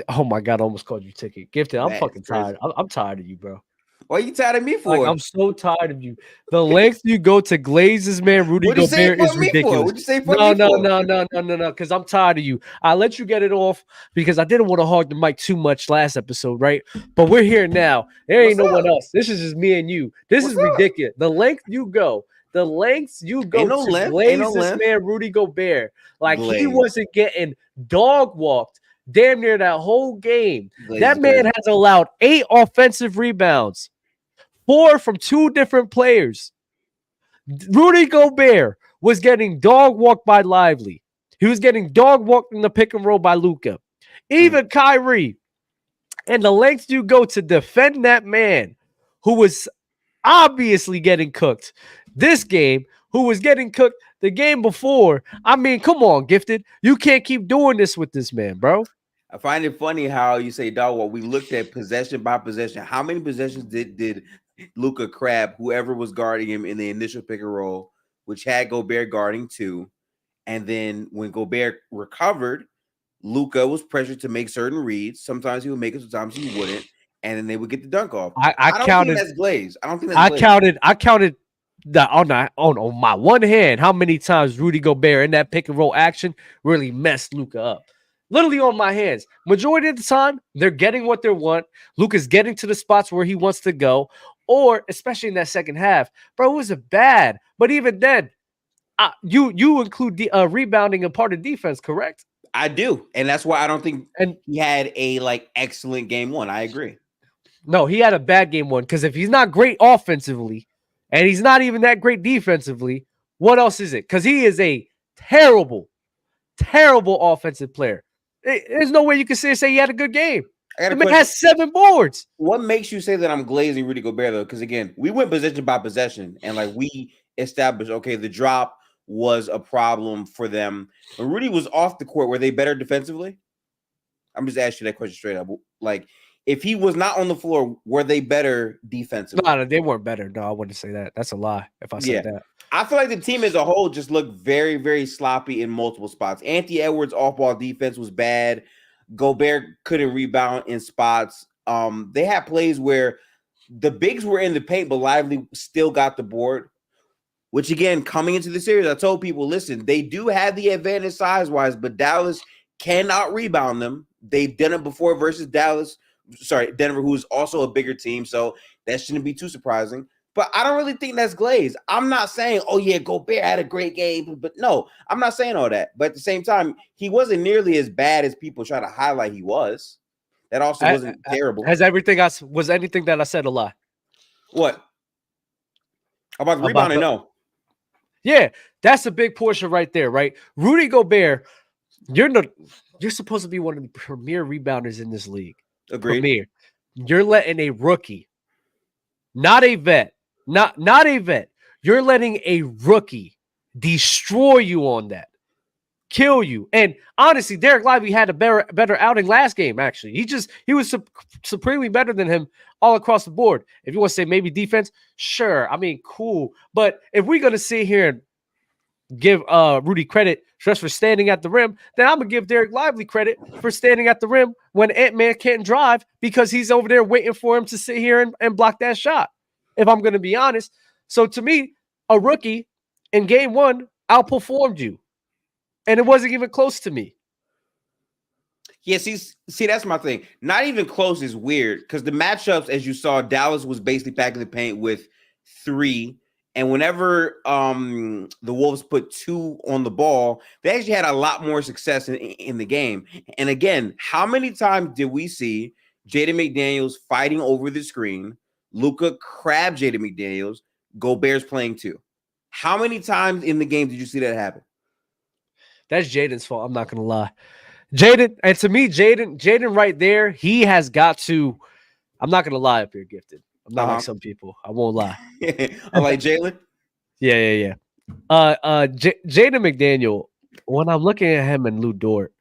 Oh my god, I almost called you ticket. Gifted. I'm That's fucking crazy. tired. I'm tired of you, bro. What are you tired of me Like, for? I'm so tired of you. The length you go to glaze this man, Rudy What'd you say Gobert, for is me for? ridiculous. What'd you say for No, me no, for? no, no, no, no, no. Because I'm tired of you. I let you get it off because I didn't want to hog the mic too much last episode, right? But we're here now. There ain't What's no one up? else. This is just me and you. This What's is up? ridiculous. The lengths you Ain't go no to length. Ain't no glaze this length. man, Rudy Gobert, like he Glaze. wasn't getting dog walked damn near that whole game. Glaze is That man crazy. has allowed 8 offensive rebounds, 4 from 2 different players. Rudy Gobert was getting dog walked by Lively. He was getting dog walked in the pick and roll by Luka. Mm. Even Kyrie. And the lengths you go to defend that man who was obviously getting cooked this game, who was getting cooked the game before. I mean, come on, Gifted. You can't keep doing this with this man, bro. I find it funny how you say, dog. Well, we looked at possession by possession. How many possessions did Luca crab whoever was guarding him in the initial pick and roll, which had Gobert guarding two, and then when Gobert recovered, Luca was pressured to make certain reads. Sometimes he would make it, sometimes he wouldn't, and then they would get the dunk off. I I don't think counted that's glaze. I don't think that's I glaze. counted the on my one hand how many times Rudy Gobert in that pick and roll action really messed Luca up. Literally on my hands. Majority of the time, they're getting what they want. Luca's getting to the spots where he wants to go, or especially in that second half, bro, it was bad. But even then, you include the rebounding and part of defense, correct? I do, and that's why I don't think And he had a excellent game one. I agree. no, he had a bad game one because if he's not great offensively and he's not even that great defensively, what else is it? Because he is a terrible, terrible offensive player. There's no way you can say he had a good game. I got The a man question. has 7 boards. What makes you say that I'm glazing Rudy Gobert though? Because again, we went possession by possession, and we established okay, the drop was a problem for them. When Rudy was off the court, were they better defensively? I'm just asking you that question straight up. Like, if he was not on the floor, were they better defensively? No, they weren't better. No, I wouldn't say that. That's a lie if I Yeah. said that. I feel like the team as a whole just looked very, very sloppy in multiple spots. Anthony Edwards' off-ball defense was bad. Gobert couldn't rebound in spots. They had plays where the bigs were in the paint, but Lively still got the board. Which again, coming into the series, I told people, listen, they do have the advantage size-wise, but Dallas cannot rebound them. They've done it before versus Denver, who is also a bigger team, so that shouldn't be too surprising. But I don't really think that's glaze. I'm not saying, oh yeah, Gobert had a great game, but no, I'm not saying all that. But at the same time, he wasn't nearly as bad as people try to highlight he was. That also wasn't terrible. Was anything that I said a lie? What? About the rebounding? No. Yeah, that's a big portion right there, right? Rudy Gobert, you're supposed to be one of the premier rebounders in this league. Agreed. Premier. You're letting a rookie, not a vet, not a vet. You're letting a rookie destroy you on that, kill you. And honestly, Derek Lively had a better outing last game. Actually, he was supremely better than him all across the board. If you want to say maybe defense, sure. I mean, cool. But if we're gonna sit here and give Rudy credit just for standing at the rim, then I'm gonna give Derek Lively credit for standing at the rim when Ant-Man can't drive because he's over there waiting for him to sit here and block that shot. If I'm gonna be honest. So to me, a rookie in game one outperformed you. And it wasn't even close to me. Yeah, see, that's my thing. Not even close is weird because the matchups, as you saw, Dallas was basically packing the paint with 3. And whenever the Wolves put 2 on the ball, they actually had a lot more success in the game. And again, how many times did we see Jaden McDaniels fighting over the screen, Luka crab Jaden McDaniels, Gobert's playing 2? How many times in the game did you see that happen? That's Jaden's fault. I'm not going to lie. Jaden, and to me, Jaden right there, he has got to, I'm not going to lie up here, Gifted. I'm not like some people. I won't lie. I like Jalen. Yeah. Jaden McDaniel, when I'm looking at him and Lou Dort,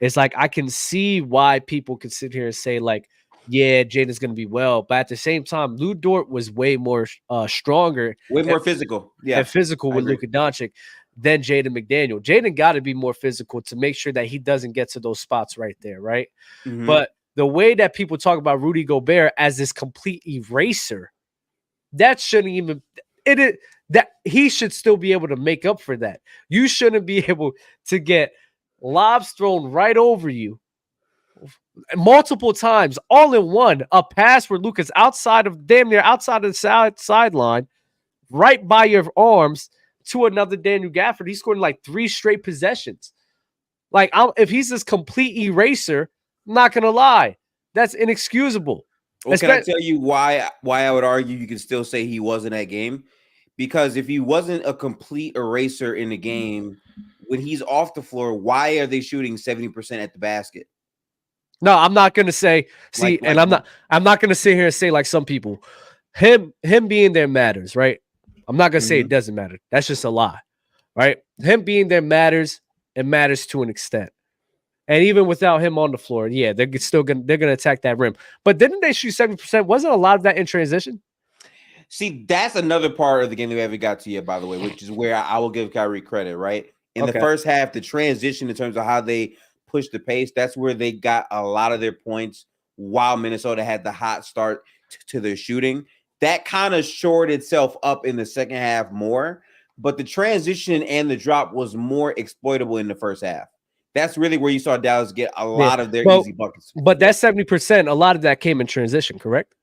it's like I can see why people can sit here and say, like, yeah, Jaden's going to be well. But at the same time, Lou Dort was way more stronger. Way more physical. Yeah. And physical with Luka Doncic. than Jaden McDaniel. Jaden got to be more physical to make sure that he doesn't get to those spots right there, right? Mm-hmm. But the way that people talk about Rudy Gobert as this complete eraser, that shouldn't even it is that he should still be able to make up for that. You shouldn't be able to get lobs thrown right over you multiple times, all in one. A pass where Luka's damn near outside of the sideline, right by your arms to another Daniel Gafford. He scored like 3 straight possessions. Like, if he's this complete eraser, I'm not gonna lie, that's inexcusable. Well, can I tell you why I would argue you can still say he was in that game? Because if he wasn't a complete eraser in the game, when he's off the floor, why are they shooting 70% at the basket? No, I'm not gonna say. See, and I'm not gonna sit here and say like some people, him being there matters, right? I'm not gonna say it doesn't matter. That's just a lie, right? Him being there matters. It matters to an extent. And even without him on the floor, yeah, they're gonna attack that rim. But didn't they shoot 70%? Wasn't a lot of that in transition? See, that's another part of the game that we haven't got to yet, by the way, which is where I will give Kyrie credit, right? In the first half, the transition in terms of how they push the pace, that's where they got a lot of their points while Minnesota had the hot start to their shooting. That kind of shored itself up in the second half more, but the transition and the drop was more exploitable in the first half. That's really where you saw Dallas get a lot of their easy buckets. But that 70%, a lot of that came in transition, correct?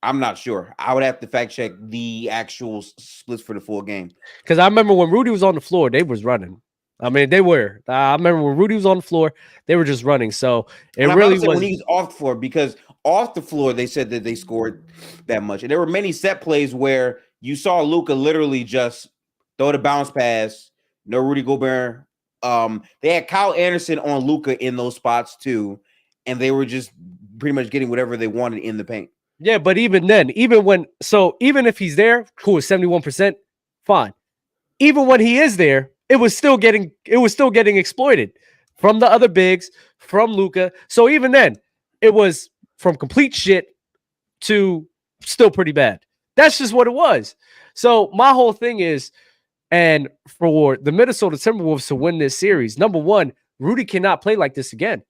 I'm not sure. I would have to fact check the actual splits for the full game. Because I remember when Rudy was on the floor, they was running. I mean, they were. I remember when Rudy was on the floor, they were just running. So it really was when he was off the floor, because off the floor they said that they scored that much, and there were many set plays where you saw Luka literally just throw the bounce pass. No Rudy Gobert. They had Kyle Anderson on Luka in those spots too, and they were just pretty much getting whatever they wanted in the paint. Yeah, but even then, even if he's there, cool, 71%, fine. Even when he is there, it was still getting exploited from the other bigs, from Luka. So even then, it was from complete shit to still pretty bad. That's just what it was. So my whole thing is, and for the Minnesota Timberwolves to win this series, number one, Rudy cannot play like this again.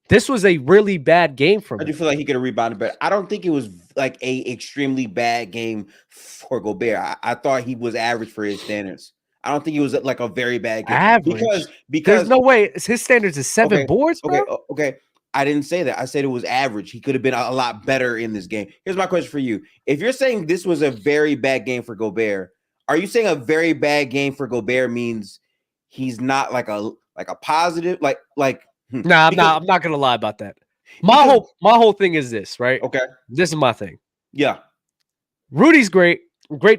This was a really bad game for him. I do feel like he could have rebounded better. I don't think it was like a extremely bad game for Gobert. I thought he was average for his standards. I don't think it was like a very bad game. Average. Because there's no way his standards is 7 boards, bro. Okay. I didn't say that. I said it was average. He could have been a lot better in this game. Here's my question for you. If you're saying this was a very bad game for Gobert, are you saying a very bad game for Gobert means he's not like a positive Nah, I'm not gonna lie about that. My whole thing is this, right? Okay. This is my thing. Yeah. Rudy's great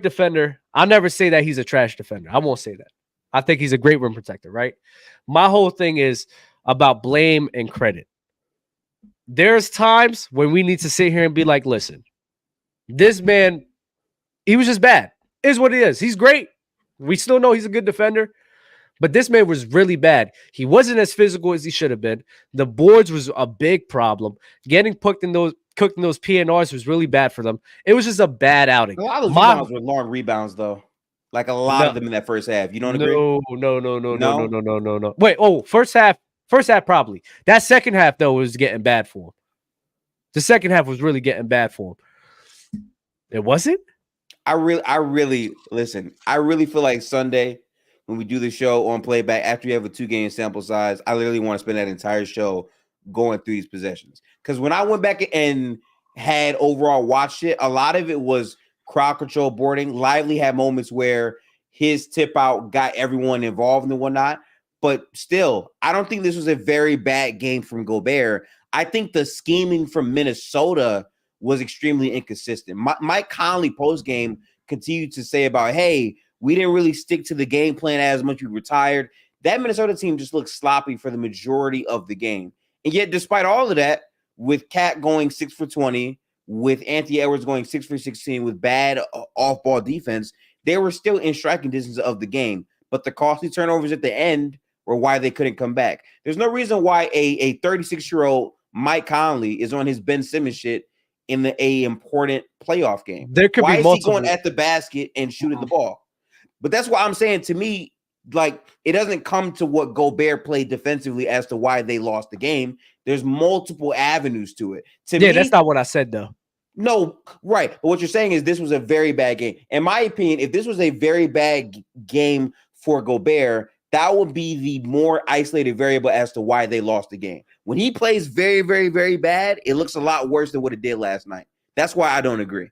defender. I'll never say that he's a trash defender. I won't say that. I think he's a great rim protector, right? My whole thing is about blame and credit. There's times when we need to sit here and be like, listen, this man, he was just bad. Is what it is. He's great. We still know he's a good defender. But this man was really bad. He wasn't as physical as he should have been. The boards was a big problem. Getting cooked in those PNRs was really bad for them. It was just a bad outing. A lot of those rebounds were long rebounds, though. Like a lot of them in that first half. You don't agree? No. Wait, first half probably. That second half, though, was getting bad for him. The second half was really getting bad for him. It wasn't? I really feel like Sunday, when we do the show on playback, after we have a 2-game sample size, I literally want to spend that entire show going through these possessions. Because when I went back and had overall watched it, a lot of it was crowd control boarding. Lively had moments where his tip out got everyone involved and whatnot. But still, I don't think this was a very bad game from Gobert. I think the scheming from Minnesota was extremely inconsistent. Mike Conley post-game continued to say about, hey, we didn't really stick to the game plan as much. We retired. That Minnesota team just looked sloppy for the majority of the game. And yet, despite all of that, with Cat going 6 for 20, with Anthony Edwards going 6 for 16, with bad off-ball defense, they were still in striking distance of the game. But the costly turnovers at the end were why they couldn't come back. There's no reason why a 36-year-old Mike Conley is on his Ben Simmons shit in a important playoff game. There could why be is multiple. He going at the basket and shooting the ball? But that's why I'm saying, to me, like it doesn't come to what Gobert played defensively as to why they lost the game. There's multiple avenues to it. To me, that's not what I said though. No, right. But what you're saying is this was a very bad game. In my opinion, if this was a very bad game for Gobert, that would be the more isolated variable as to why they lost the game. When he plays very, very, very bad, it looks a lot worse than what it did last night. That's why I don't agree.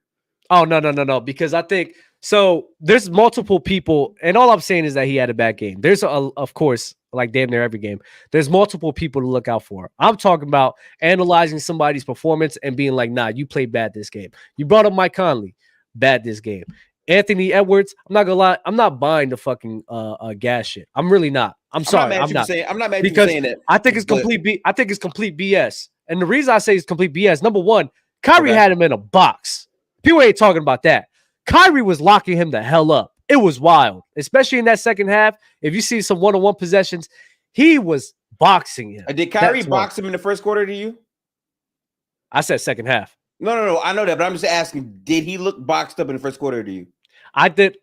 Oh, no. Because I think so. There's multiple people, and all I'm saying is that he had a bad game. There's, of course, like damn near every game, there's multiple people to look out for. I'm talking about analyzing somebody's performance and being like, nah, you played bad this game. You brought up Mike Conley, bad this game. Anthony Edwards, I'm not gonna lie, I'm not buying the fucking gas shit. I'm really not. I'm sorry. I'm not mad at you because saying that. I think it's I think it's complete BS. And the reason I say it's complete BS, number one, Kyrie had him in a box. People ain't talking about that. Kyrie was locking him the hell up. It was wild, especially in that second half. If you see some one-on-one possessions, he was boxing him. Did Kyrie box him in the first quarter to you? I said second half. No. I know that, but I'm just asking, did he look boxed up in the first quarter to you? I did.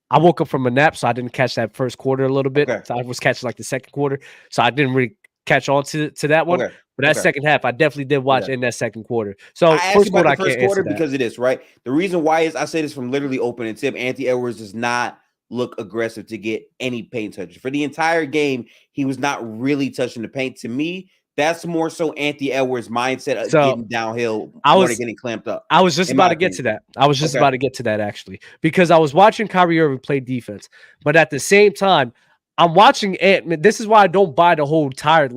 I woke up from a nap, so I didn't catch that first quarter a little bit. Okay. So I was catching like the second quarter, so I didn't really catch on to that one. Okay. But that second half, I definitely did watch in that second quarter. So I asked about the first quarter because of this, right? The reason why is I say this from literally open and tip. Anthony Edwards does not look aggressive to get any paint touches. For the entire game, he was not really touching the paint. To me, that's more so Anthony Edwards' mindset of getting downhill more than getting clamped up. I was just about to get to that. I was just about to get to that, actually, because I was watching Kyrie Irving play defense. But at the same time, I'm watching this is why I don't buy the whole tired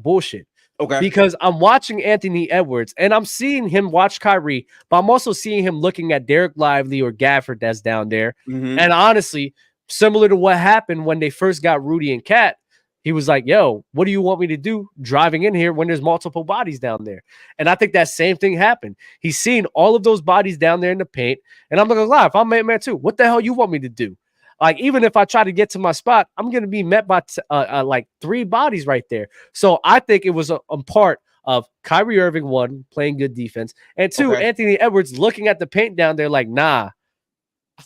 bullshit. Okay. Because I'm watching Anthony Edwards and I'm seeing him watch Kyrie, but I'm also seeing him looking at Derek Lively or Gafford that's down there. Mm-hmm. And honestly, similar to what happened when they first got Rudy and Cat, he was like, yo, what do you want me to do driving in here when there's multiple bodies down there? And I think that same thing happened. He's seen all of those bodies down there in the paint. And I'm not going to lie, if I'm man too, what the hell you want me to do? Like, even if I try to get to my spot, I'm going to be met by like three bodies right there. So I think it was a part of Kyrie Irving, one, playing good defense, and two, Anthony Edwards looking at the paint down there like, nah,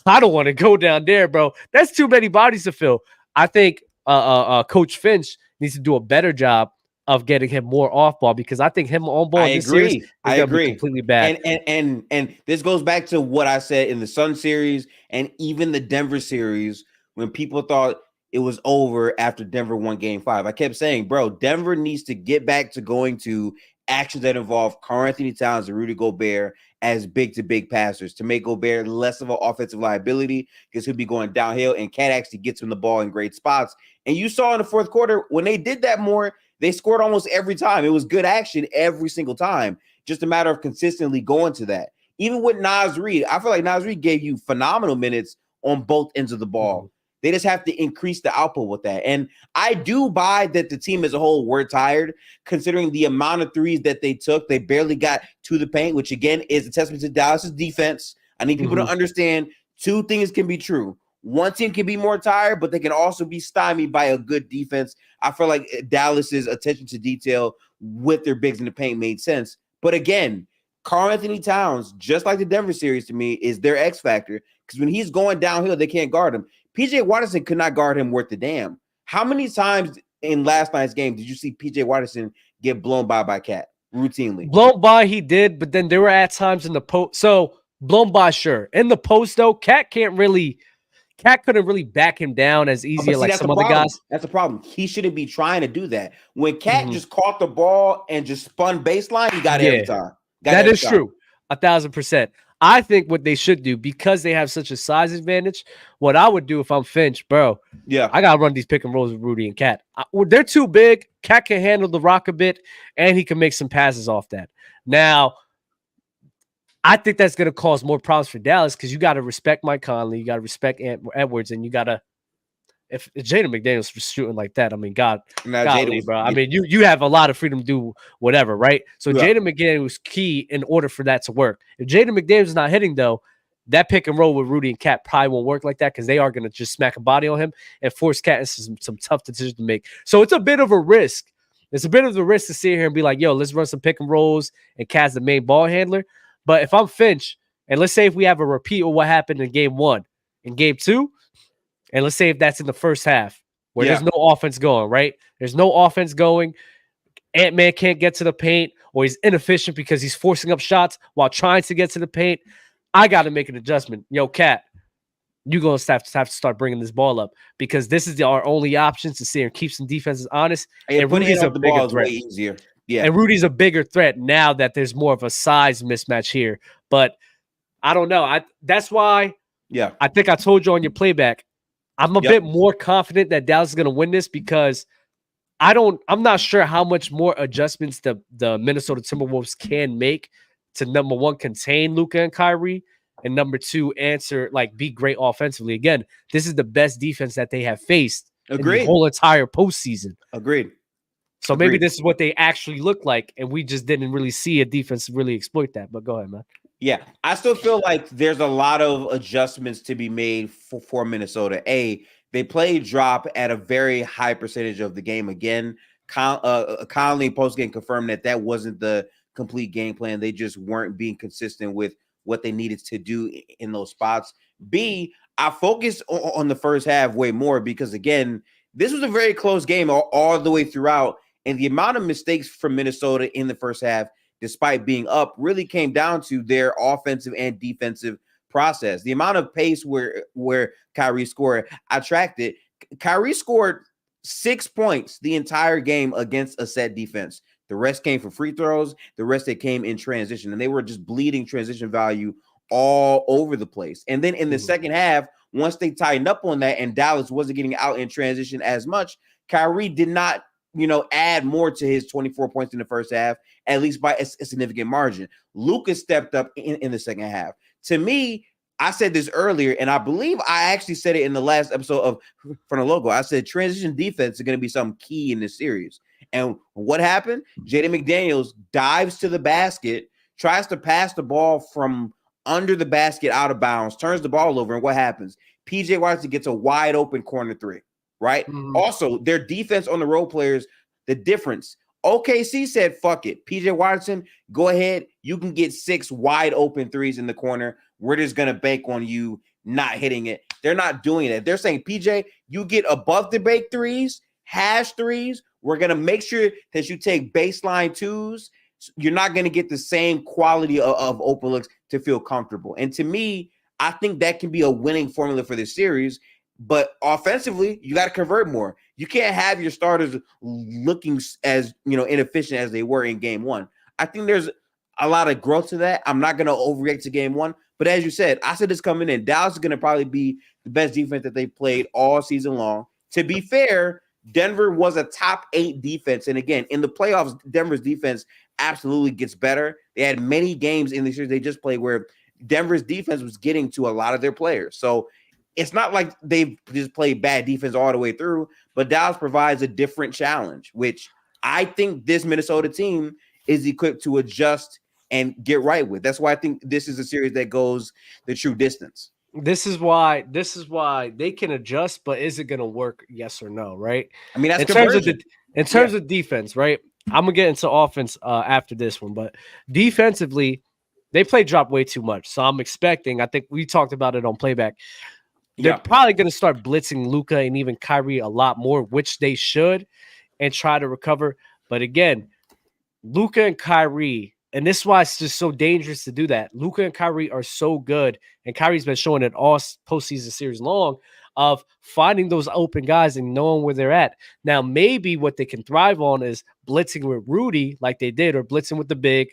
I don't want to go down there, bro. That's too many bodies to fill. I think Coach Finch needs to do a better job of getting him more off ball because I think him on ball. I agree. Completely bad. And this goes back to what I said in the Sun series and even the Denver series when people thought it was over after Denver won Game 5. I kept saying, bro, Denver needs to get back to going to actions that involve Karl-Anthony Towns and Rudy Gobert as big-to-big passers to make Gobert less of an offensive liability because he'll be going downhill and Cat actually gets him the ball in great spots. And you saw in the fourth quarter when they did that more, they scored almost every time. It was good action every single time. Just a matter of consistently going to that. Even with Naz Reid, I feel like Naz Reid gave you phenomenal minutes on both ends of the ball. Mm-hmm. They just have to increase the output with that. And I do buy that the team as a whole were tired, considering the amount of threes that they took. They barely got to the paint, which again is a testament to Dallas's defense. I need people to understand two things can be true. One team can be more tired, but they can also be stymied by a good defense. I feel like Dallas's attention to detail with their bigs in the paint made sense. But again, Karl-Anthony Towns, just like the Denver series to me, is their X factor because when he's going downhill, they can't guard him. PJ Watterson could not guard him worth the damn. How many times in last night's game did you see PJ Watterson get blown by Cat routinely? Blown by, he did, but then there were at times in the post. So blown by, sure. In the post, though, Cat couldn't really back him down as easy as like some other guys. That's the problem. He shouldn't be trying to do that. When Cat just caught the ball and just spun baseline, he got it every time. That is true. 1,000%. I think what they should do, because they have such a size advantage, what I would do if I'm Finch, bro. Yeah, I gotta run these pick and rolls with Rudy and Cat. They're too big. Cat can handle the rock a bit, and he can make some passes off that. Now, I think that's gonna cause more problems for Dallas because you got to respect Mike Conley, you got to respect Edwards, and you got to. If Jaden McDaniels was shooting like that, I mean, godly, bro. I mean, you have a lot of freedom to do whatever, right? So Jaden McDaniels was key in order for that to work. If Jaden McDaniels is not hitting, though, that pick and roll with Rudy and Cat probably won't work like that because they are going to just smack a body on him and force Cat into some tough decisions to make. So it's a bit of a risk. It's a bit of a risk to sit here and be like, yo, let's run some pick and rolls and Cat's the main ball handler. But if I'm Finch, and let's say if we have a repeat of what happened in game 1, in game 2, and let's say if that's in the first half, where there's no offense going, right? There's no offense going. Ant-Man can't get to the paint, or he's inefficient because he's forcing up shots while trying to get to the paint. I got to make an adjustment. Yo, Cat, you're going to have to start bringing this ball up because this is our only option to see and keep some defenses honest. And Rudy's a bigger threat. Way easier. Yeah. And Rudy's a bigger threat now that there's more of a size mismatch here. But I don't know. That's why I think I told you on your playback, I'm a bit more confident that Dallas is going to win this because I'm not sure how much more adjustments the Minnesota Timberwolves can make to, number one, contain Luka and Kyrie, and number two, be great offensively. Again, this is the best defense that they have faced in the whole entire postseason. Agreed. So maybe this is what they actually look like, and we just didn't really see a defense really exploit that. But go ahead, man. Yeah, I still feel like there's a lot of adjustments to be made for Minnesota. They played drop at a very high percentage of the game. Again, Conley post-game confirmed that wasn't the complete game plan. They just weren't being consistent with what they needed to do in those spots. B, I focused on the first half way more because, again, this was a very close game all the way throughout. And the amount of mistakes from Minnesota in the first half, despite being up, really came down to their offensive and defensive process. The amount of pace where Kyrie scored, I tracked it. Kyrie scored 6 points the entire game against a set defense. The rest came from free throws. The rest that came in transition, and they were just bleeding transition value all over the place. And then in the second half, once they tightened up on that and Dallas wasn't getting out in transition as much, Kyrie did not, add more to his 24 points in the first half, at least by a significant margin. Luka stepped up in the second half. To me, I said this earlier, and I believe I actually said it in the last episode of From the Logo. I said transition defense is going to be something key in this series. And what happened? Jaden McDaniels dives to the basket, tries to pass the ball from under the basket out of bounds, turns the ball over, and what happens? PJ Washington gets a wide open corner three, right? Mm-hmm. Also, their defense on the role players, the difference. OKC said, fuck it. PJ Washington, go ahead. You can get 6 wide open threes in the corner. We're just going to bank on you not hitting it. They're not doing it. They're saying, PJ, you get above the bake threes, hash threes. We're going to make sure that you take baseline twos. You're not going to get the same quality of open looks to feel comfortable. And to me, I think that can be a winning formula for this series. But offensively, you got to convert more. You can't have your starters looking as inefficient as they were in game one. I think there's a lot of growth to that. I'm not going to overreact to game one. But as you said, I said this coming in. Dallas is going to probably be the best defense that they've played all season long. To be fair, Denver was a top 8 defense. And again, in the playoffs, Denver's defense absolutely gets better. They had many games in the series they just played where Denver's defense was getting to a lot of their players. So it's not like they've just played bad defense all the way through, but Dallas provides a different challenge, which I think this Minnesota team is equipped to adjust and get right with. That's why I think this is a series that goes the true distance. This is why they can adjust, but is it going to work? Yes or no, right? I mean, that's in terms of defense, right? I'm going to get into offense after this one, but defensively, they play drop way too much. So I'm expecting, I think we talked about it on playback, they're probably going to start blitzing Luka and even Kyrie a lot more, which they should, and try to recover. But again, Luka and Kyrie, and this is why it's just so dangerous to do that. Luka and Kyrie are so good, and Kyrie's been showing it all postseason series long, of finding those open guys and knowing where they're at. Now, maybe what they can thrive on is blitzing with Rudy like they did, or blitzing with the big,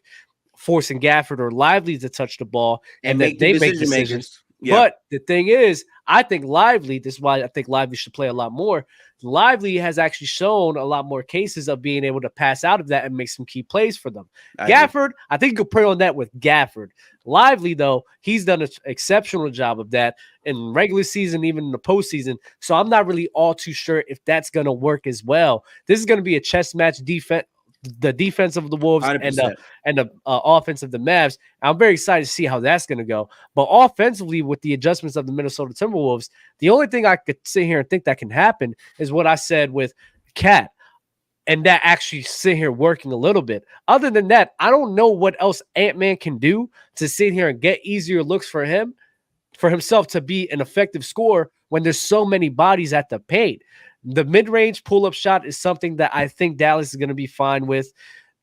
forcing Gafford or Lively to touch the ball, and that they make decisions. Yeah. But the thing is, I think Lively, this is why I think Lively should play a lot more. Lively has actually shown a lot more cases of being able to pass out of that and make some key plays for them. Gafford, I think you could play on that with Gafford. Lively, though, he's done an exceptional job of that in regular season, even in the postseason. So I'm not really all too sure if that's going to work as well. This is going to be a chess match defense. The defense of the Wolves 100%. and the offense of the Mavs. I'm very excited to see how that's going to go. But offensively, with the adjustments of the Minnesota Timberwolves, the only thing I could sit here and think that can happen is what I said with Cat, and that actually sit here working a little bit. Other than that, I don't know what else Ant-Man can do to sit here and get easier looks for himself to be an effective scorer when there's so many bodies at the paint. The mid-range pull-up shot is something that I think Dallas is going to be fine with.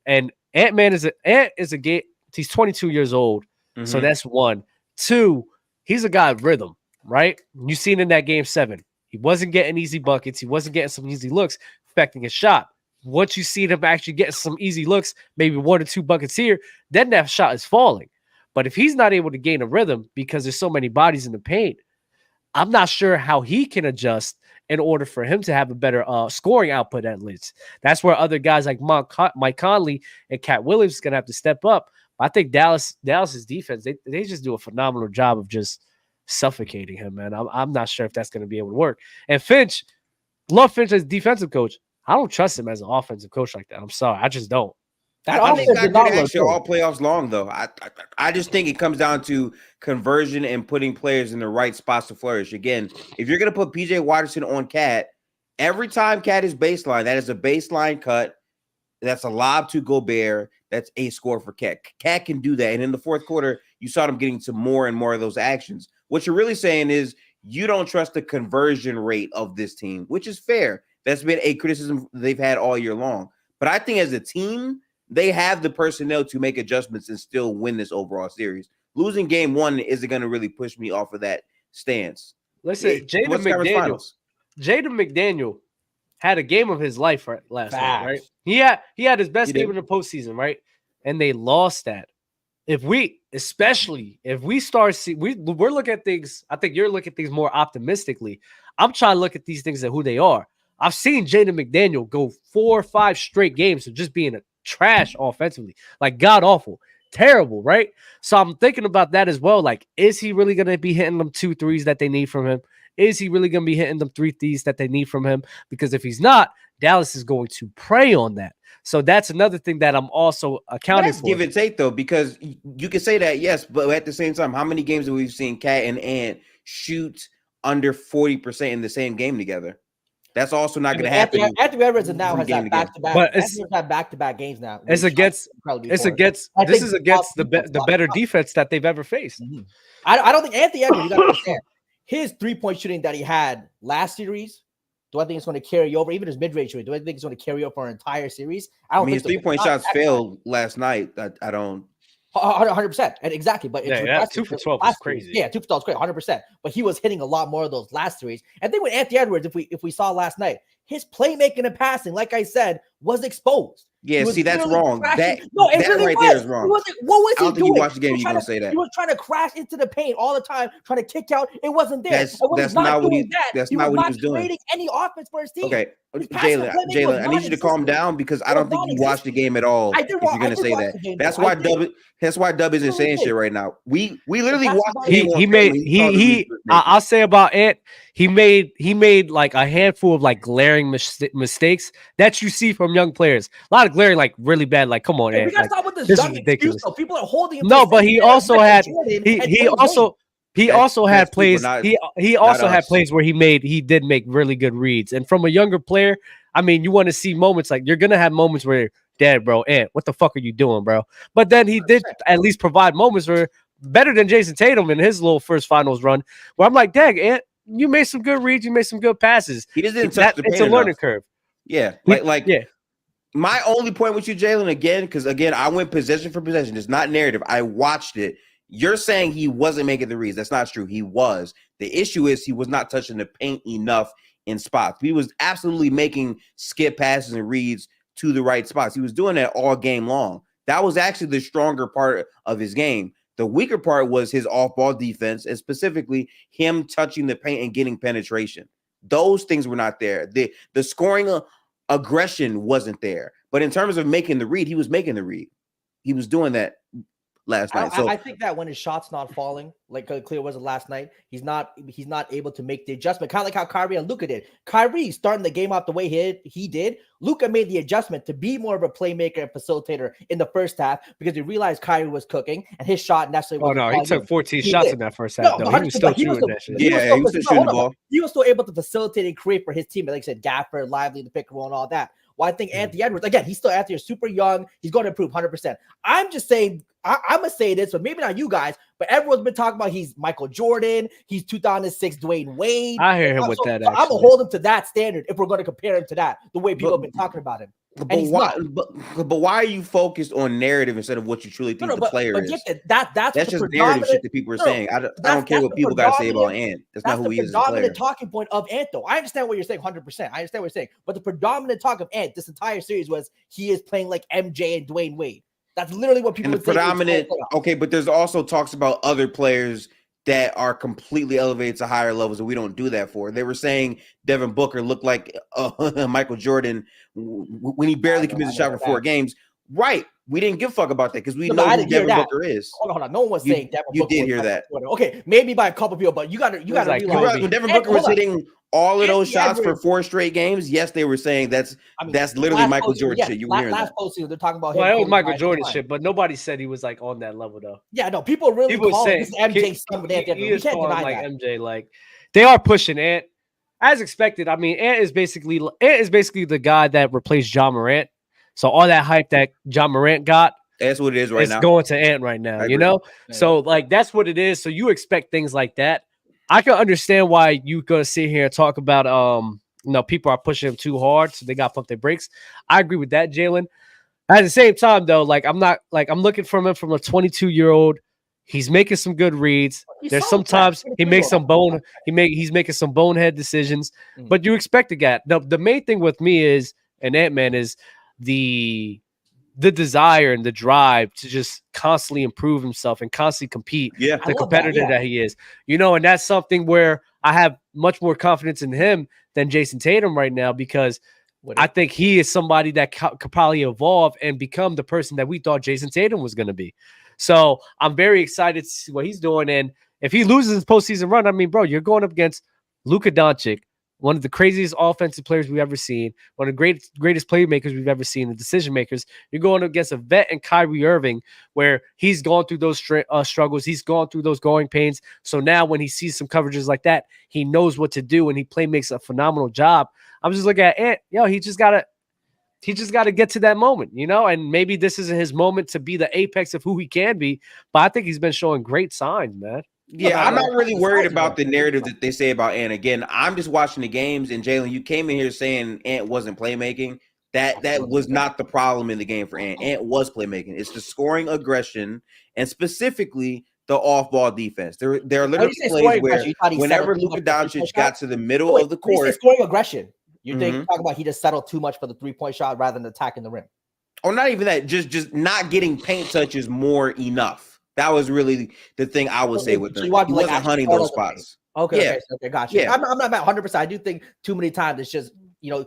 And Ant is a game. He's 22 years old, so that's one. Two, he's a guy of rhythm, right? You seen in that game 7, he wasn't getting easy buckets. He wasn't getting some easy looks, affecting his shot. Once you see him actually getting some easy looks, maybe 1 or 2 buckets here, then that shot is falling. But if he's not able to gain a rhythm because there's so many bodies in the paint, I'm not sure how he can adjust in order for him to have a better scoring output at least. That's where other guys like Mike Conley and Cat Williams is going to have to step up. I think Dallas's defense, they just do a phenomenal job of just suffocating him, man. I'm not sure if that's going to be able to work. And Finch, love Finch as defensive coach. I don't trust him as an offensive coach like that. I'm sorry. I just don't. I think that could actually all playoffs long, though. I just think it comes down to conversion and putting players in the right spots to flourish. Again, if you're going to put PJ Watterson on Cat, every time Cat is baseline, that is a baseline cut. That's a lob to Gobert. That's a score for Cat. Cat can do that. And in the fourth quarter, you saw them getting to more and more of those actions. What you're really saying is you don't trust the conversion rate of this team, which is fair. That's been a criticism they've had all year long. But I think as a team, they have the personnel to make adjustments and still win this overall series. Losing game 1 isn't going to really push me off of that stance. Listen, Jaden McDaniel had a game of his life last night, right? He had his best game in the postseason, right? And they lost that. We're looking at things, I think you're looking at things more optimistically. I'm trying to look at these things at who they are. I've seen Jaden McDaniel go 4 or 5 straight games of just being a trash offensively, like god awful, terrible, right? So I'm thinking about that as well. Like, is he really going to be hitting them 2 threes that they need from him? Is he really going to be hitting them 3 threes that they need from him? Because if he's not, Dallas is going to prey on that. So that's another thing that I'm also accounting for. Give and take, though, because you can say that, yes, but at the same time, how many games have we seen Cat and Ant shoot under 40% in the same game together? That's also not going to happen. Anthony Edwards now has that back-to-back. But it's back-to-back games now. This is against the better defense that they've ever faced. Mm-hmm. I don't think Anthony Edwards, you got to understand, his 3-point shooting that he had last series, do I think it's going to carry over? Even his mid-range shooting, do I think it's going to carry over for an entire series? I mean, his 3-point shots failed last night. I don't. 100%. And exactly. But 2 for 12 was crazy. Yeah, 2 for 12 is great, 100%. But he was hitting a lot more of those last series. And then with Anthony Edwards, if we saw last night, his playmaking and passing, like I said, was exposed. Yeah, see, that's wrong. That really right was. there is wrong. What was he doing? I don't think you watched the game, you're going to say that. He was trying to crash into the paint all the time, trying to kick out. It wasn't there. That's not what he was doing. Creating any offense for his team. Okay, Jalen, I need you to calm down because I don't think you watched the game at all. If you're going to say that, that's why Dub isn't saying shit right now. We literally watched. I'll say about Ant. He made like a handful of like glaring mistakes that you see from young players. A lot of glaring, like really bad. Like, come on, Ant. We gotta stop with this is ridiculous. People are holding him. No, but he also had he also had plays. He also had plays where he did make really good reads. And from a younger player, I mean, you want to see moments like you're gonna have moments where, Dad, bro, Ant, what the fuck are you doing, bro? But then he did at least provide moments where better than Jason Tatum in his little first finals run, where I'm like, Dad, Ant, you made some good reads, you made some good passes. He just didn't touch the paint It's a learning curve. Yeah, yeah. My only point with you, Jalen, again, because again, I went possession for possession. It's not narrative. I watched it. You're saying he wasn't making the reads. That's not true. He was. The issue is he was not touching the paint enough in spots. He was absolutely making skip passes and reads to the right spots. He was doing that all game long. That was actually the stronger part of his game. The weaker part was his off-ball defense, and specifically him touching the paint and getting penetration. Those things were not there. The scoring aggression wasn't there. But in terms of making the read, he was making the read. He was doing that last night. I think that when his shot's not falling, like clear was it last night, he's not able to make the adjustment. Kind of like how Kyrie and Luka did. Kyrie starting the game out the way he did. Luka made the adjustment to be more of a playmaker and facilitator in the first half because he realized Kyrie was cooking and his shot necessarily. He took 14 shots in that first half. Though. He was still shooting that shit. He was still shooting the ball. He was still able to facilitate and create for his team. Like I said, Gaffer, Lively, the pick and roll, and all that. Well, I think Anthony Edwards, again, he's still Anthony, super young. He's going to improve 100%. I'm just saying, I'm going to say this, but maybe not you guys, but everyone's been talking about he's Michael Jordan. He's 2006 Dwayne Wade. I hear him with that, so I'm going to hold him to that standard if we're going to compare him to that, the way people have been talking about him. But why are you focused on narrative instead of what you truly think the player is? That's just narrative shit that people are saying. I don't care what people got to say about Ant. That's not who he is as a player. The predominant talking point of Ant, though. I understand what you're saying 100%. I understand what you're saying. But the predominant talk of Ant this entire series was he is playing like MJ and Dwayne Wade. That's literally what people would say. Predominant, okay, but there's also talks about other players that are completely elevated to higher levels, and we don't do that for. They were saying Devin Booker looked like Michael Jordan when he barely commits a shot for 4 games. Right. We didn't give a fuck about that because we know who Devin Booker is. Hold on. No one was saying Devin Booker. You did hear that. Okay, maybe by a couple people, but you got to realize when Devin Booker was hitting all of those shots for 4 straight games, yes, they were saying that's literally Michael Jordan shit. You were hearing that. Postseason, they're talking about him. Well, it was Michael Jordan shit, but nobody said he was like on that level though. Yeah, no, people really call him MJ. We can't deny like that. MJ, like they are pushing Ant as expected. I mean, Ant is basically the guy that replaced John Morant. So all that hype that John Morant got, that's what it is right now. It's going to Ant right now, you know? Yeah. So like that's what it is. So you expect things like that. I can understand why you're gonna sit here and talk about people are pushing him too hard, so they got to pump their brakes. I agree with that, Jalen. At the same time, though, I'm looking from him from a 22-year-old. He's making some good reads. There's sometimes he makes he's making some bonehead decisions, but you expect to get the main thing with me is and Ant-Man is the desire and the drive to just constantly improve himself and constantly compete. Yeah, the competitor that he is, and that's something where I have much more confidence in him than Jason Tatum right now because I think he is somebody that could probably evolve and become the person that we thought Jason Tatum was going to be. So I'm very excited to see what he's doing. And if he loses his postseason run, I mean, bro, you're going up against Luka Doncic, one of the craziest offensive players we've ever seen, one of the greatest playmakers we've ever seen, the decision makers. You're going against a vet and Kyrie Irving, where he's gone through those struggles. He's gone through those growing pains. So now when he sees some coverages like that, he knows what to do, and he makes a phenomenal job. I'm just looking at Ant. He just gotta get to that moment, and maybe this isn't his moment to be the apex of who he can be, but I think he's been showing great signs, man. Yeah, I'm not really worried about the narrative that they say about Ant. Again, I'm just watching the games, and Jalen, you came in here saying Ant wasn't playmaking. That was not the problem in the game for Ant. Ant was playmaking. It's the scoring aggression and specifically the off-ball defense. There are literally plays where whenever Luka Doncic got to the middle of the court, scoring aggression. You're talking about he just settled too much for the 3-point shot rather than attacking the rim. Or not even that, just not getting paint touches more enough. That was really the thing I would say with him. He wasn't hunting those spots. Okay, gotcha. Yeah. I'm not about 100%. I do think too many times it's just,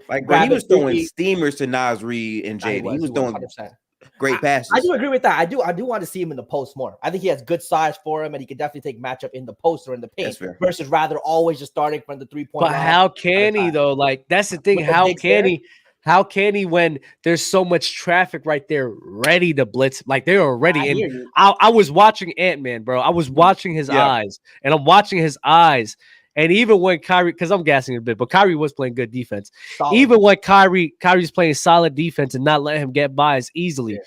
like he was throwing steamers to Nas Reed and Jaden. He was doing 100%. Great passes. I do agree with that. I do want to see him in the post more. I think he has good size for him, and he can definitely take matchup in the post or in the paint versus rather always just starting from the 3-point line. But how can he though? Like that's the thing. How can he when there's so much traffic right there ready to blitz? Like they're already in. I was watching Ant-Man, bro. I was watching his eyes, and I'm watching his eyes. And even when Kyrie, because I'm gassing a bit, but Kyrie was playing good defense. Solid. Even when Kyrie's playing solid defense and not letting him get by as easily,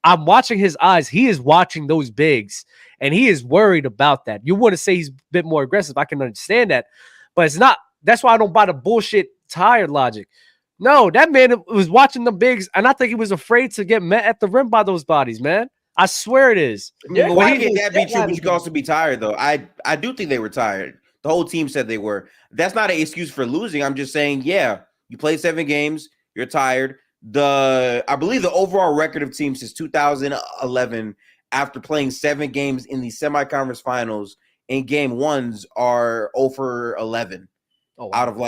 I'm watching his eyes. He is watching those bigs, and he is worried about that. You want to say he's a bit more aggressive. I can understand that, but it's not. That's why I don't buy the bullshit tired logic. No, that man was watching the bigs, and I think he was afraid to get met at the rim by those bodies, man. I swear it is. Yeah, why can't that be true? But you can also be tired, though. I do think they were tired. The whole team said they were. That's not an excuse for losing. I'm just saying, you played 7 games. You're tired. I believe the overall record of teams since 2011, after playing 7 games in the semiconference finals, in game ones are 0-11 out of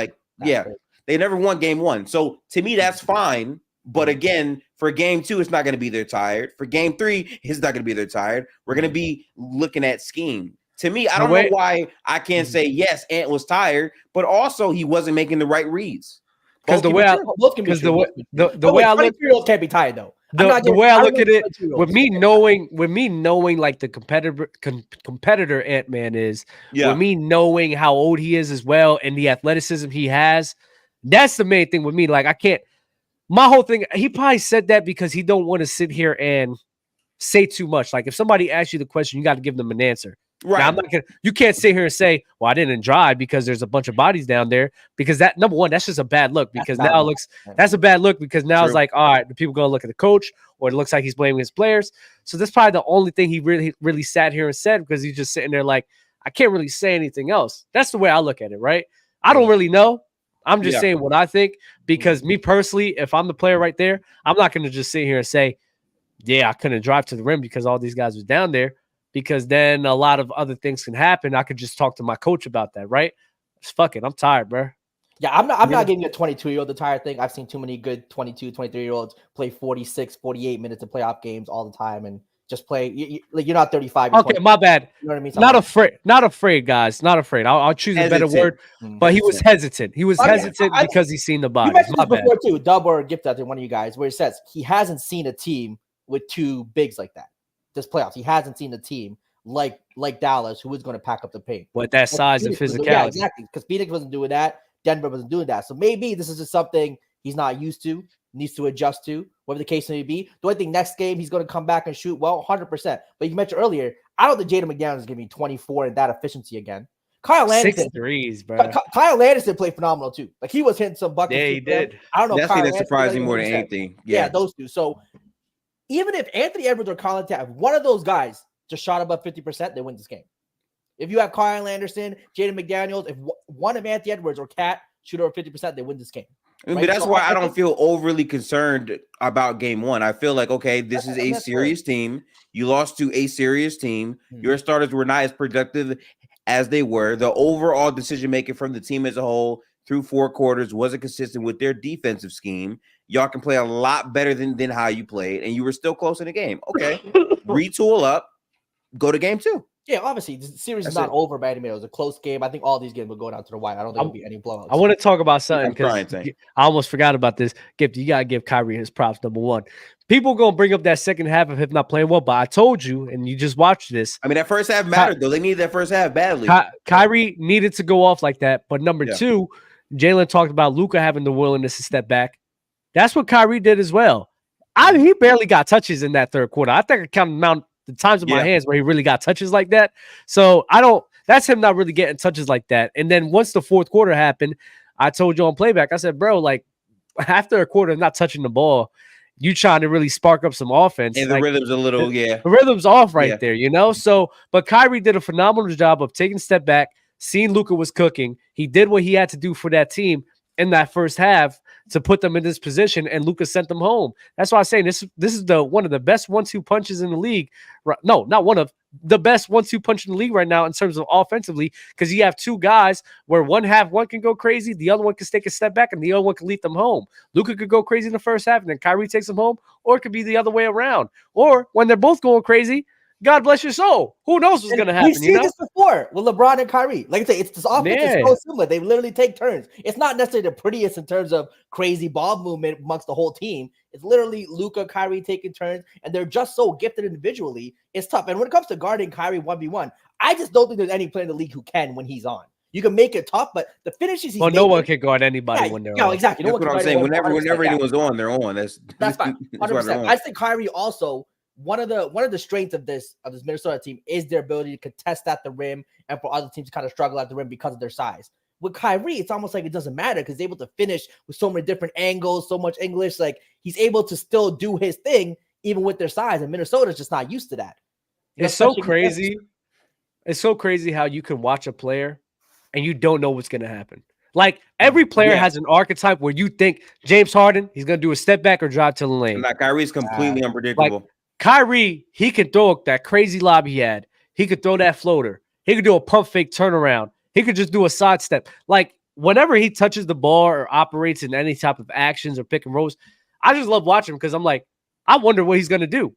they never won game 1. So to me, that's fine. But again, for game 2, it's not going to be they're tired. For game 3, it's not going to be they're tired. We're going to be looking at scheme. To me, I don't know why I can't say, yes, Ant was tired, but also he wasn't making the right reads. Because the way I look can't be tired though. The way I look at it, with me knowing like the competitor Ant-Man is, with me knowing how old he is as well and the athleticism he has, that's the main thing with me. Like I can't. my whole thing, he probably said that because he don't want to sit here and say too much. Like if somebody asks you the question, you got to give them an answer. Right. Now, I'm not gonna. You can't sit here and say, "Well, I didn't drive because there's a bunch of bodies down there." Because that, number one, that's just a bad look. Because now it looks that's a bad look. Because now it's like, all right, the people gonna look at the coach, or it looks like he's blaming his players. So that's probably the only thing he really sat here and said, because he's just sitting there like, I can't really say anything else. That's the way I look at it, right? I don't really know. I'm just saying what I think, because me personally, if I'm the player right there, I'm not gonna just sit here and say, yeah, I couldn't drive to the rim because all these guys was down there. Because then a lot of other things can happen. I could just talk to my coach about that, right? Just fuck it. I'm tired, bro. Yeah, I'm not giving a 22-year-old the tired thing. I've seen too many good 22, 23-year-olds play 46, 48 minutes of playoff games all the time and just play. You're not 35. You're Okay, 20. my bad. You know what I mean? Not afraid, guys. Not afraid. I'll choose a better word. But he was hesitant. He was hesitant because he's seen the bodies. You mentioned this before too, Dub or Gift, I think one of you guys, where it says he hasn't seen a team with two bigs like that this playoffs. He hasn't seen a team like Dallas, who is going to pack up the paint. With that size and physicality. Yeah, exactly. Because Phoenix wasn't doing that. Denver wasn't doing that. So maybe this is just something he's not used to, needs to adjust to, whatever the case may be. Do I think next game he's going to come back and shoot? Well, 100%. But you mentioned earlier, I don't think Jaden McDaniels is going to be 24 in that efficiency again. Kyle Anderson. 6 threes, bro. Kyle Anderson played phenomenal too. Like he was hitting some buckets. Yeah, he did. I don't know. That's that surprised me more than anything. Yeah, those two. So even if Anthony Edwards or Colin Tav, one of those guys just shot above 50%, they win this game. If you have Kyle Anderson, Jaden McDaniels, if one of Anthony Edwards or Cat shoot over 50%, they win this game. Right? But that's why I don't feel overly concerned about game one. I feel like, okay, this is a serious team. You lost to a serious team. Your starters were not as productive as they were. The overall decision-making from the team as a whole through 4 quarters wasn't consistent with their defensive scheme. Y'all can play a lot better than how you played, and you were still close in the game. Okay, retool up. Go to game 2. Yeah, obviously, the series is not over by any means. It was a close game. I think all these games will go down to the wire. I don't think there'll be any blowouts. I want to talk about something because I almost forgot about this. Gift, you got to give Kyrie his props, number one. People going to bring up that second half of him not playing well, but I told you, and you just watched this. I mean, that first half mattered, though. They needed that first half badly. Kyrie needed to go off like that. But number two, Jalen talked about Luka having the willingness to step back. That's what Kyrie did as well. He barely got touches in that third quarter. I think I counted the times in my hands where he really got touches like that. So that's him not really getting touches like that. And then once the fourth quarter happened, I told you on playback, I said, bro, like after a quarter of not touching the ball, you trying to really spark up some offense. And the rhythm's a little, the rhythm's off right there, you know? So, but Kyrie did a phenomenal job of taking a step back, seeing Luka was cooking. He did what he had to do for that team in that first half to put them in this position, and Luka sent them home. That's why I'm saying this is one of the best 1-2 punches in the league. No, not one of the best 1-2 punch in the league right now in terms of offensively, because you have two guys where one can go crazy, the other one can take a step back, and the other one can lead them home. Luka could go crazy in the first half, and then Kyrie takes them home, or it could be the other way around. Or when they're both going crazy, God bless your soul. Who knows what's going to happen? We've seen this before with LeBron and Kyrie. Like I say, it's this offense is so similar. They literally take turns. It's not necessarily the prettiest in terms of crazy ball movement amongst the whole team. It's literally Luka, Kyrie taking turns, and they're just so gifted individually. It's tough. And when it comes to guarding Kyrie 1v1, I just don't think there's any player in the league who can when he's on. You can make it tough, but the finishes he's no one can guard anybody when they're on. Exactly. That's what I'm saying. Whenever anyone's on, they're on. That's fine. 100%. I think Kyrie also, one of the strengths of this Minnesota team is their ability to contest at the rim and for other teams to kind of struggle at the rim because of their size. With Kyrie, it's almost like it doesn't matter because he's able to finish with so many different angles, so much English. Like he's able to still do his thing even with their size, and Minnesota's just not used to that. It's so crazy. It's so crazy how you can watch a player and you don't know what's going to happen. Like every player has an archetype where you think James Harden, he's going to do a step back or drive to the lane. Like Kyrie's completely unpredictable. Like, Kyrie, he could throw that crazy lob he had. He could throw that floater. He could do a pump fake turnaround. He could just do a sidestep. Like, whenever he touches the ball or operates in any type of actions or pick and rolls, I just love watching him because I'm like, I wonder what he's going to do.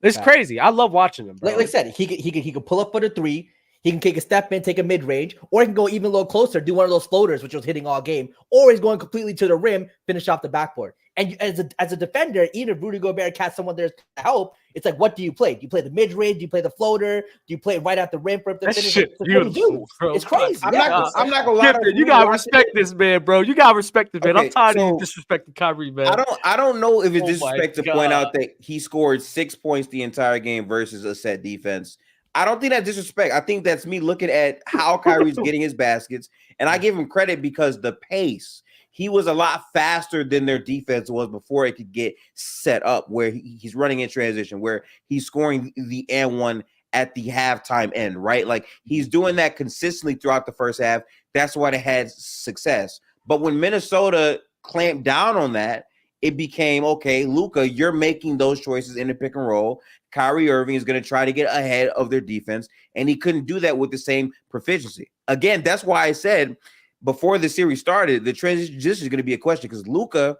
It's crazy. I love watching him, bro. Like I said, he could pull up for the 3. He can take a step in, take a mid-range, or he can go even a little closer, do one of those floaters, which was hitting all game, or he's going completely to the rim, finish off the backboard. And as a defender, even if Rudy Gobert catch someone there to help, it's like, what do you play? Do you play the mid-range? Do you play the floater? Do you play right at the rim for him to That finish? shit beautiful, bro. It's crazy. I'm not gonna lie to You gotta respect this man, bro. You gotta respect this man. Okay, I'm tired so of you disrespecting Kyrie, man. I don't know if it's Oh my disrespect to point God. out that he scored 6 points the entire game versus a set defense. I don't think that's disrespect. I think that's me looking at how Kyrie's getting his baskets, and I give him credit because the pace. He was a lot faster than their defense was before it could get set up, where he's running in transition, where he's scoring the and one at the halftime end, right? Like he's doing that consistently throughout the first half. That's why they had success. But when Minnesota clamped down on that, it became, okay, Luka, you're making those choices in the pick and roll. Kyrie Irving is going to try to get ahead of their defense, and he couldn't do that with the same proficiency. Again, that's why I said before the series started, the transition is going to be a question because Luka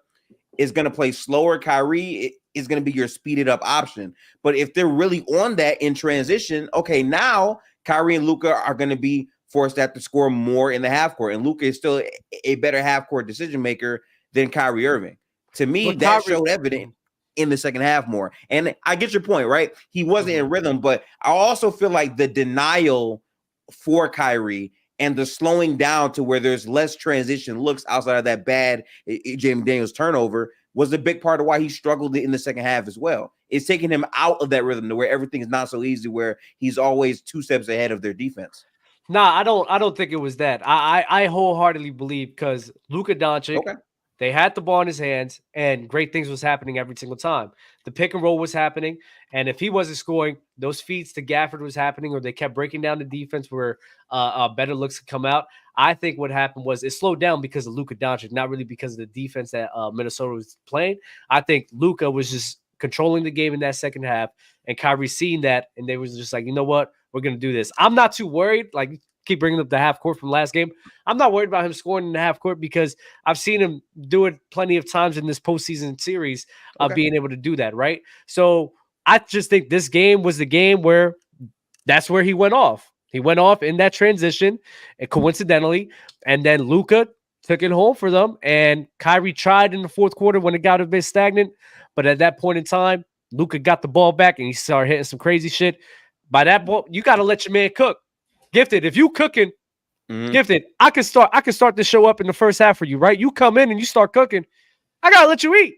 is going to play slower. Kyrie is going to be your speeded up option. But if they're really on that in transition, okay, now Kyrie and Luka are going to be forced to have to score more in the half court, and Luka is still a better half court decision maker than Kyrie Irving. To me, But that Kyrie- showed evident in the second half more. And I get your point, right? He wasn't in rhythm, but I also feel like the denial for Kyrie and the slowing down to where there's less transition looks outside of that bad James Daniels turnover was a big part of why he struggled in the second half as well. It's taking him out of that rhythm to where everything is not so easy, where he's always 2 steps ahead of their defense. Nah, I don't think it was that. I wholeheartedly believe because Luka Doncic, Okay. they had the ball in his hands, and great things was happening every single time. The pick and roll was happening, and if he wasn't scoring, those feeds to Gafford was happening, or they kept breaking down the defense where better looks could come out. I think what happened was it slowed down because of Luka Doncic, not really because of the defense that Minnesota was playing. I think Luka was just controlling the game in that second half, and Kyrie seeing that, and they was just like, you know what, we're gonna do this. I'm not too worried. Like, keep bringing up the half court from last game. I'm not worried about him scoring in the half court because I've seen him do it plenty of times in this postseason series of being able to do that, right? So I just think this game was the game where that's where he went off. He went off in that transition, and coincidentally, and then Luka took it home for them, and Kyrie tried in the fourth quarter when it got a bit stagnant, but at that point in time, Luka got the ball back and he started hitting some crazy shit. By that point, you got to let your man cook. Gifted, if you cooking, Gifted, I can start this show up in the first half for you, right? You come in and you start cooking. I gotta let you eat.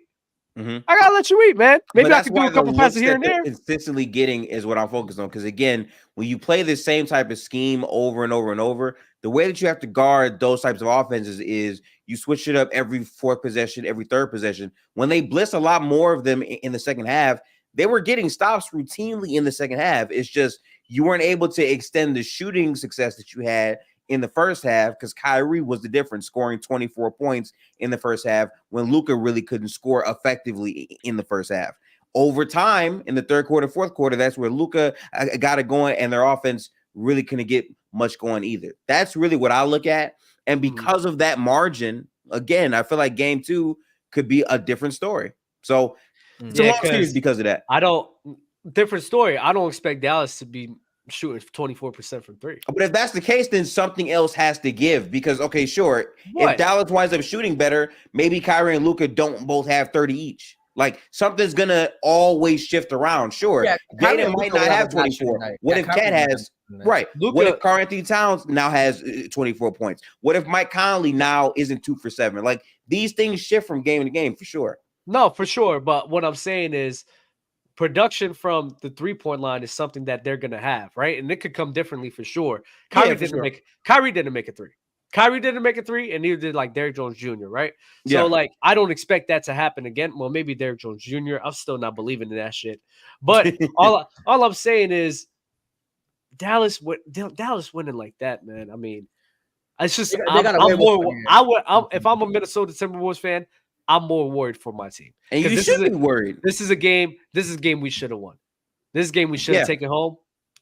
I gotta let you eat, man. Maybe I can do a couple passes here and there. Consistently getting is what I'm focused on. Because again, when you play the same type of scheme over and over and over, the way that you have to guard those types of offenses is you switch it up every fourth possession, every third possession. When they blitz a lot more of them in the second half, they were getting stops routinely in the second half. It's just you weren't able to extend the shooting success that you had in the first half because Kyrie was the difference, scoring 24 points in the first half when Luka really couldn't score effectively in the first half. Over time, in the third quarter, fourth quarter, that's where Luka got it going, and their offense really couldn't get much going either. That's really what I look at. And because of that margin, again, I feel like game 2 could be a different story. So it's a long series because of that. Different story. I don't expect Dallas to be shooting 24% from 3. But if that's the case, then something else has to give because, okay, sure, if Dallas winds up shooting better, maybe Kyrie and Luka don't both have 30 each. Like, something's going to always shift around. Sure, Jaden might not have 24. What if Cat has – right. What if Karl Anthony Towns now has 24 points? What if Mike Conley now isn't 2 for 7? Like, these things shift from game to game for sure. No, for sure. But what I'm saying is production from the 3-point line is something that they're going to have, right? And it could come differently for sure. Kyrie didn't make a 3. Kyrie didn't make a 3, and neither did like Derrick Jones Jr., right? So like I don't expect that to happen again. Well, maybe Derrick Jones Jr. I'm still not believing in that shit. But all I'm saying is Dallas winning like that, man. I mean, it's just if I'm a Minnesota Timberwolves fan, I'm more worried for my team. And you should be worried. This is a game we should have won. This is a game we should have taken home,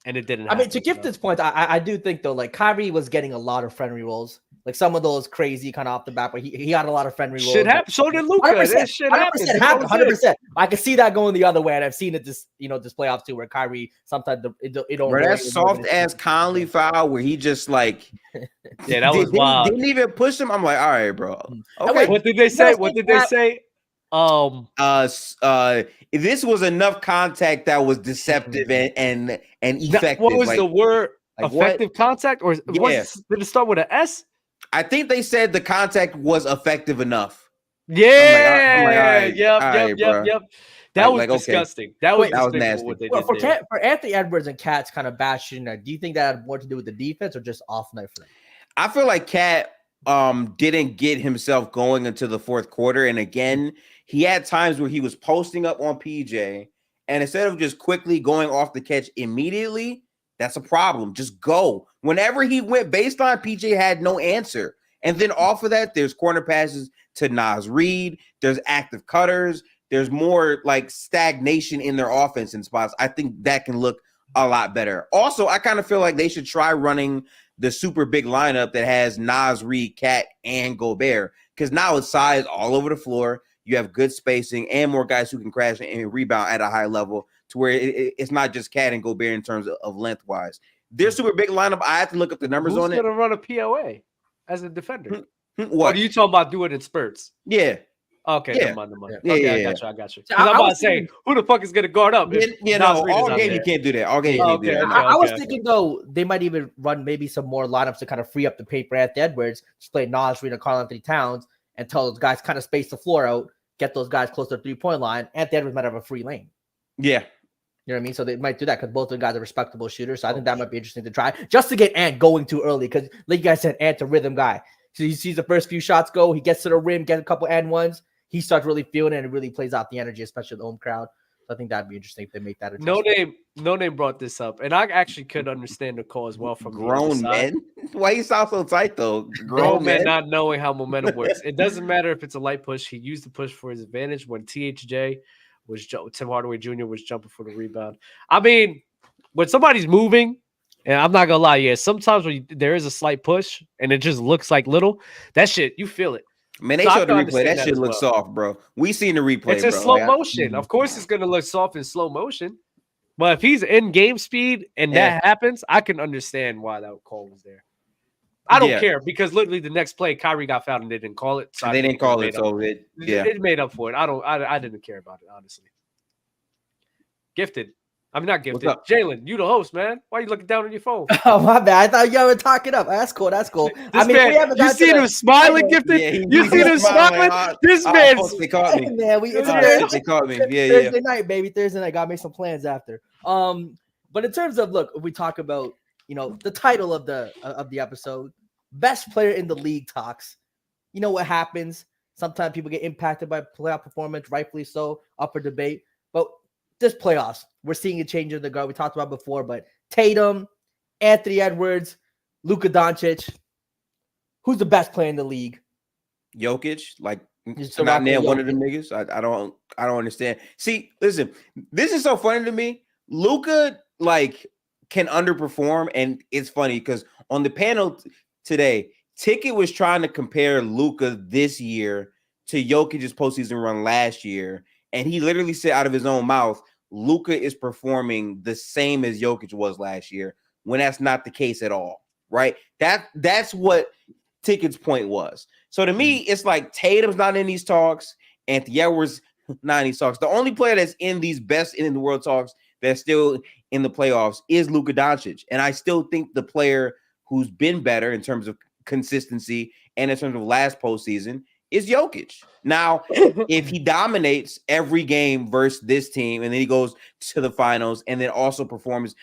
and it didn't happen. I mean, to give this point, I do think, though, like Kyrie was getting a lot of friendly rolls. Like some of those crazy kind of off the bat, but he had a lot of friendly rolls. Shit happened. So did Luka. That shit happened. 100%. I can see that going the other way, and I've seen it this playoffs too, where Kyrie sometimes it don't. Bro, that soft ass Conley foul where he just like, yeah, that was wild. Didn't even push him. I'm like, all right, bro. Okay. Okay. What did they say? What did they say? This was enough contact that was deceptive and effective. What was the word? Like effective contact, or did it start with an S? I think they said the contact was effective enough. Yeah, yep. That was disgusting. Okay. That was nasty. What they did for Anthony Edwards and Cat's kind of bashing, do you think that had more to do with the defense or just off night for them? I feel like Cat didn't get himself going until the fourth quarter, and again, he had times where he was posting up on PJ, and instead of just quickly going off the catch immediately, that's a problem. Just go. Whenever he went baseline, PJ had no answer. And then off of that, there's corner passes to Naz Reid. There's active cutters. There's more like stagnation in their offense in spots. I think that can look a lot better. Also, I kind of feel like they should try running the super big lineup that has Naz Reid, Cat, and Gobert. Because now it's size all over the floor. You have good spacing and more guys who can crash and rebound at a high level to where it's not just Cat and Gobert in terms of lengthwise. Their super big lineup, I have to look up the numbers on it. Who's going to run a POA as a defender? What? Or are you talking about doing it in spurts? Yeah. Okay, yeah. Never mind. Yeah, okay, I got you. I'm about to say, who the fuck is going to guard up? All game you can't do that. All game you can't do that. I was thinking, though, they might even run maybe some more lineups to kind of free up the paper at Edwards, just play Naz Reid and Karl-Anthony Towns, and tell those guys kind of space the floor out, get those guys close to the three-point line. Anthony Edwards might have a free lane. Yeah. You know what I mean? So they might do that because both of the guys are respectable shooters. So I think that might be interesting to try just to get Ant going too early. Because like you guys said, Ant's a rhythm guy. So he sees the first few shots go, he gets to the rim, gets a couple and ones. He starts really feeling it and it really plays out the energy, especially the home crowd. So I think that'd be interesting if they make that adjustment. No name brought this up, and I actually could understand the call as well from grown men. Why you sound so tight though? Grown men not knowing how momentum works. It doesn't matter if it's a light push. He used the push for his advantage when THJ was Tim Hardaway Jr. was jumping for the rebound. I mean, when somebody's moving, and I'm not gonna lie, sometimes when there is a slight push and it just looks like little, that shit you feel it. Man, they showed the replay. That shit looks soft, bro. We seen the replay. It's in slow motion. Of course, it's gonna look soft in slow motion. But if he's in game speed and that happens, I can understand why that call was there. I don't care because literally the next play, Kyrie got fouled and they didn't call it. So they didn't call it, so it made up for it. I didn't care about it, honestly. Gifted. I'm not gifted. Jalen, you the host, man. Why are you looking down on your phone? Oh, my bad. I thought y'all were talking up. That's cool. I mean, you see him smiling, Gifted? Yeah, you see him smiling? This man's... They caught me. Man, They caught me. Yeah, Thursday night, baby. Thursday night. Gotta make some plans after. But in terms of, look, we talk about, the title of the episode, best player in the league talks. You know what happens? Sometimes people get impacted by playoff performance, rightfully so, up for debate. But this playoffs, we're seeing a change in the guard. We talked about before, but Tatum, Anthony Edwards, Luka Doncic. Who's the best player in the league? Jokic, like not name one of them niggas. I don't understand. See, listen, this is so funny to me. Luka can underperform, and it's funny because on the panel today, Ticket was trying to compare Luka this year to Jokic's postseason run last year. And he literally said out of his own mouth, Luka is performing the same as Jokic was last year, when that's not the case at all, right? That's what Ticket's point was. So to me, it's like Tatum's not in these talks, Anthony Edwards not in these talks. The only player that's in these best in the world talks that's still in the playoffs is Luka Doncic. And I still think the player who's been better in terms of consistency and in terms of last postseason is Jokic. Now, if he dominates every game versus this team, and then he goes to the finals and then also performs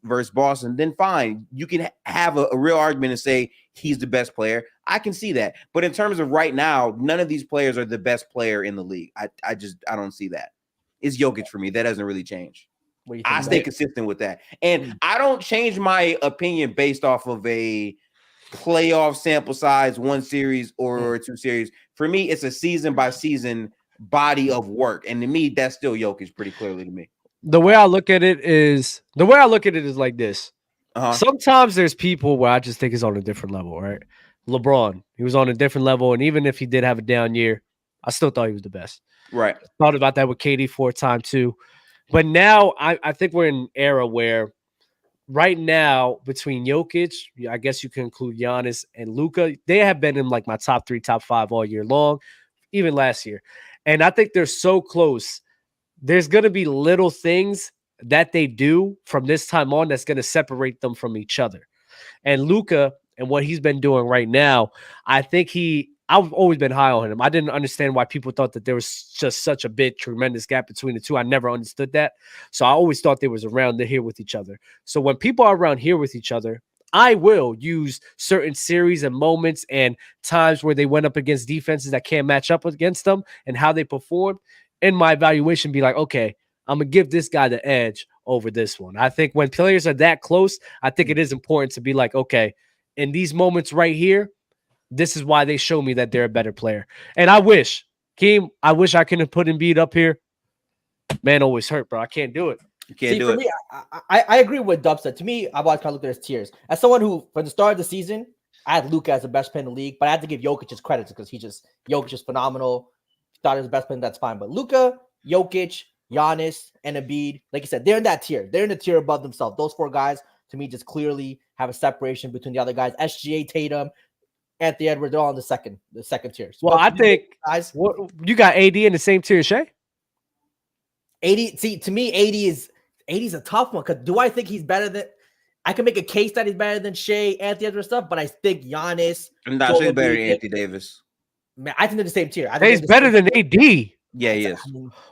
versus Boston, then fine. You can have a real argument and say he's the best player. I can see that. But in terms of right now, none of these players are the best player in the league. I don't see that. It's Jokic for me. That doesn't really change. I stay consistent with that. And I don't change my opinion based off of a playoff sample size, one series or two series. For me, it's a season by season body of work, and to me, that's still Jokic pretty clearly to me. The way I look at it is like this. Sometimes there's people where I just think it's on a different level, right? LeBron. He was on a different level, and even if he did have a down year, I still thought he was the best. Right. Thought about that with KD for a time too. But now I think we're in an era where right now between Jokic, I guess you can include Giannis and Luka, they have been in like my top 3, top 5 all year long, even last year. And I think they're so close. There's going to be little things that they do from this time on that's going to separate them from each other. And Luka and what he's been doing right now, I think I've always been high on him. I didn't understand why people thought that there was just such a big, tremendous gap between the two. I never understood that. So I always thought they was around here with each other. So when people are around here with each other, I will use certain series and moments and times where they went up against defenses that can't match up against them and how they performed. In my evaluation, be like, okay, I'm going to give this guy the edge over this one. I think when players are that close, I think it is important to be like, okay, in these moments right here, this is why they show me that they're a better player. And I wish, Keem, I could have put Embiid up here. Man always hurt, bro. I can't do it. You can't do for it. Me, I agree with Dub said. To me, I've always kind of looked at his tiers. As someone who, from the start of the season, I had Luka as the best player in the league, but I had to give Jokic his credit because Jokic is phenomenal. Thought he was the best player, that's fine. But Luka, Jokic, Giannis, and Embiid, like you said, they're in that tier. They're in the tier above themselves. Those 4 guys, to me, just clearly have a separation between the other guys. SGA, Tatum, Anthony Edwards, they're all in the second tier. So well, I think guys, you got AD in the same tier as Shea. 80. See, to me, 80 is a tough one. Because do I think he's better than? I can make a case that he's better than Shea, Anthony Edwards stuff, but I think Giannis. I'm not saying better than Anthony Davis. Man, I think they're the same tier. He's better than AD. Yeah, he is.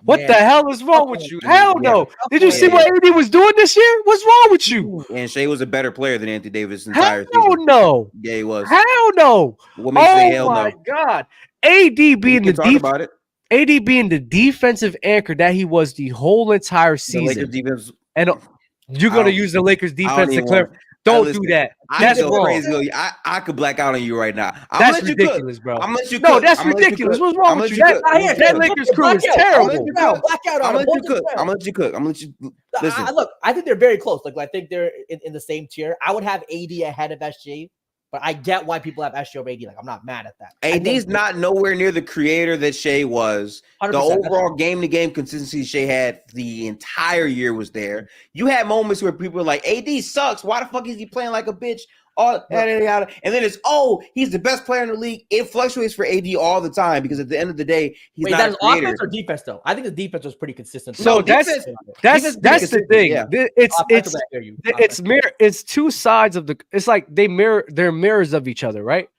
What the hell is wrong with you? Hell no. Did you see what AD was doing this year? What's wrong with you? And Shea was a better player than Anthony Davis entire season. Hell no. Yeah, he was. Hell no. What makes you say hell no? Oh my God. AD being AD being the defensive anchor that he was the whole entire season. The Lakers defense. And you're going to use the Lakers defense to clear. Don't do that. That's wrong. Crazy. I could black out on you right now. That's ridiculous, bro. I'm let you cook. No, that's ridiculous. What's wrong with you? That Lakers crew is terrible. I'm gonna let you cook. I'm gonna let you cook. I'm gonna let you listen. Look, I think they're very close. Like I think they're in the same tier. I would have AD ahead of SG. But I get why people have SG over AD. Like, I'm not mad at that. AD's not nowhere near the creator that Shea was. The overall game-to-game consistency Shea had the entire year was there. You had moments where people were like, AD sucks. Why the fuck is he playing like a bitch? And then it's, he's the best player in the league. It fluctuates for AD all the time because at the end of the day, he's not a creator. Offense or defense, though? I think the defense was pretty consistent. So that's the thing. Yeah. It's two sides of it's like they're mirrors of each other, right?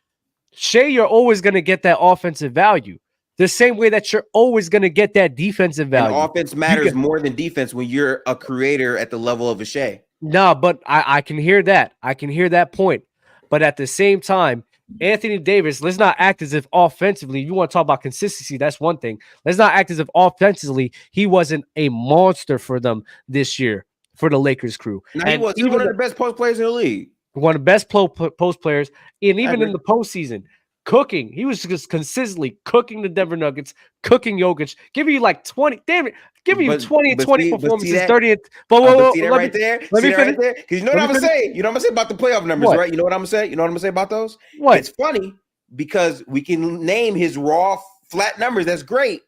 Shea, you're always going to get that offensive value. The same way that you're always going to get that defensive value. And offense matters more than defense when you're a creator at the level of a Shea. No, but I can hear that. I can hear that point. But at the same time, Anthony Davis, let's not act as if offensively, you want to talk about consistency, that's one thing. Let's not act as if offensively he wasn't a monster for them this year, for the Lakers crew. Now, he was one of the best post players in the league. One of the best post players, and even in the postseason. Cooking. He was just consistently cooking the Denver Nuggets, cooking Jokic, giving you like 20. Damn it. Giving you 20 and 20 performances, 30. But see that right there? Let me finish. Because you know what I'm going to say? You know what I'm going to say about the playoff numbers, right? You know what I'm going to say? You know what I'm going to say about those? What? It's funny because we can name his raw flat numbers. That's great.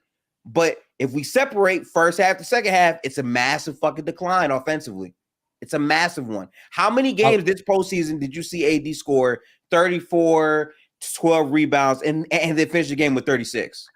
But if we separate first half to second half, it's a massive fucking decline offensively. It's a massive one. How many games this postseason did you see AD score 34, 12 rebounds, and then finish the game with 36?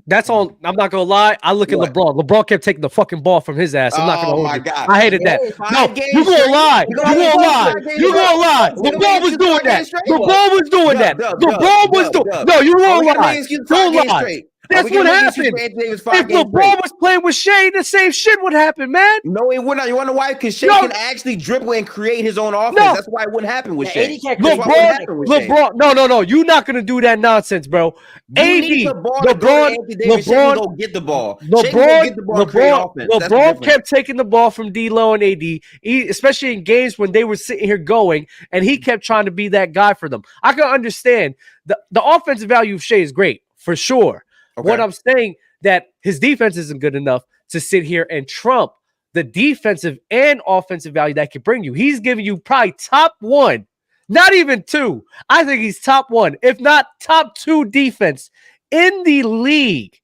That's all. I'm not gonna lie. I look at LeBron. LeBron kept taking the fucking ball from his ass. I'm not gonna hold you. God. I hated that. No, you gonna lie. You gonna lie. You gonna lie. LeBron was doing that. LeBron was doing that. LeBron was doing. No, you gonna lie. Don't lie. That's what happened. If LeBron was playing with Shea, the same shit would happen, man. No, it would not. You want to know why? Because Shea can actually dribble and create his own offense. That's why it wouldn't happen with Shea. LeBron, no. You're not gonna do that nonsense, bro. LeBron, go get the ball. LeBron kept taking the ball from D'Lo and AD, especially in games when they were sitting here going, and he kept trying to be that guy for them. I can understand the offensive value of Shea is great for sure. Okay. What I'm saying that his defense isn't good enough to sit here and trump the defensive and offensive value that can bring you. He's giving you probably top one Not even 2. I think he's top 1, if not top 2 defense in the league.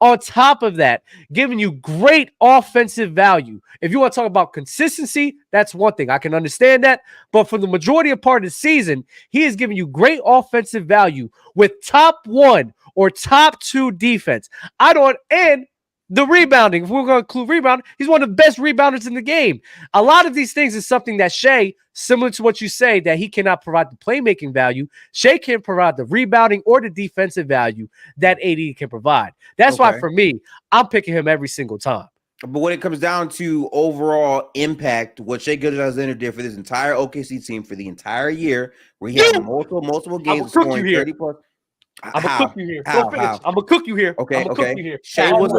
On top of that, giving you great offensive value. If you want to talk about consistency, that's one thing. I can understand that. But for the majority of part of the season, he is giving you great offensive value with top 1 or top 2 defense. And the rebounding, if we're going to include rebound, he's one of the best rebounders in the game. A lot of these things is something that Shea, similar to what you say, that he cannot provide the playmaking value. Shea can provide the rebounding or the defensive value that AD can provide. That's why, for me, I'm picking him every single time. But when it comes down to overall impact, what Shai Gilgeous-Alexander did for this entire OKC team for the entire year, where he had multiple games scoring 30 plus. I'm gonna cook you here. I'm gonna cook you here. Okay. Shai was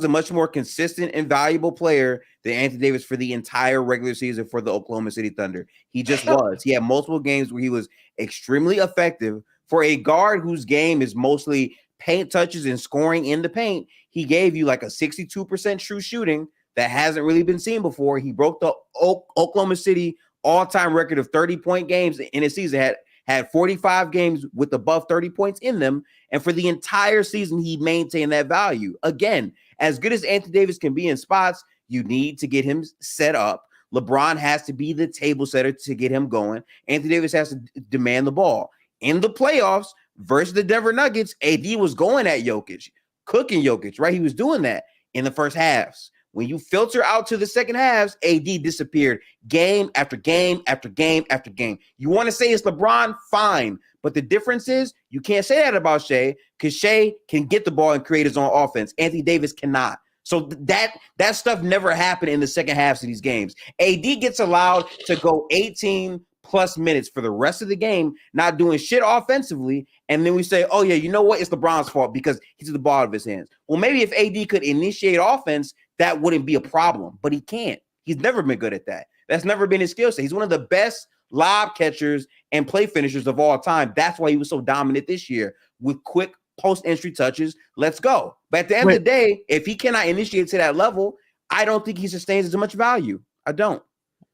a much more consistent and valuable player than Anthony Davis for the entire regular season for the Oklahoma City Thunder. He just was. He had multiple games where he was extremely effective for a guard whose game is mostly paint touches and scoring in the paint. He gave you like a 62% true shooting that hasn't really been seen before. He broke the Oklahoma City all-time record of 30-point games in a season. Had 45 games with above 30 points in them. And for the entire season, he maintained that value. Again, as good as Anthony Davis can be in spots, you need to get him set up. LeBron has to be the table setter to get him going. Anthony Davis has to demand the ball. In the playoffs versus the Denver Nuggets, AD was going at Jokic, cooking Jokic, right? He was doing that in the first halves. When you filter out to the second halves, AD disappeared game after game after game after game. You want to say it's LeBron? Fine. But the difference is you can't say that about Shai because Shai can get the ball and create his own offense. Anthony Davis cannot. So that stuff never happened in the second halves of these games. AD gets allowed to go 18 plus minutes for the rest of the game, not doing shit offensively. And then we say, oh, yeah, you know what? It's LeBron's fault because he's at the ball of his hands. Well, maybe if AD could initiate offense, that wouldn't be a problem, but he can't. He's never been good at that. That's never been his skill set. He's one of the best lob catchers and play finishers of all time. That's why he was so dominant this year with quick post-entry touches. Let's go. But at the end of the day, if he cannot initiate to that level, I don't think he sustains as much value. I don't.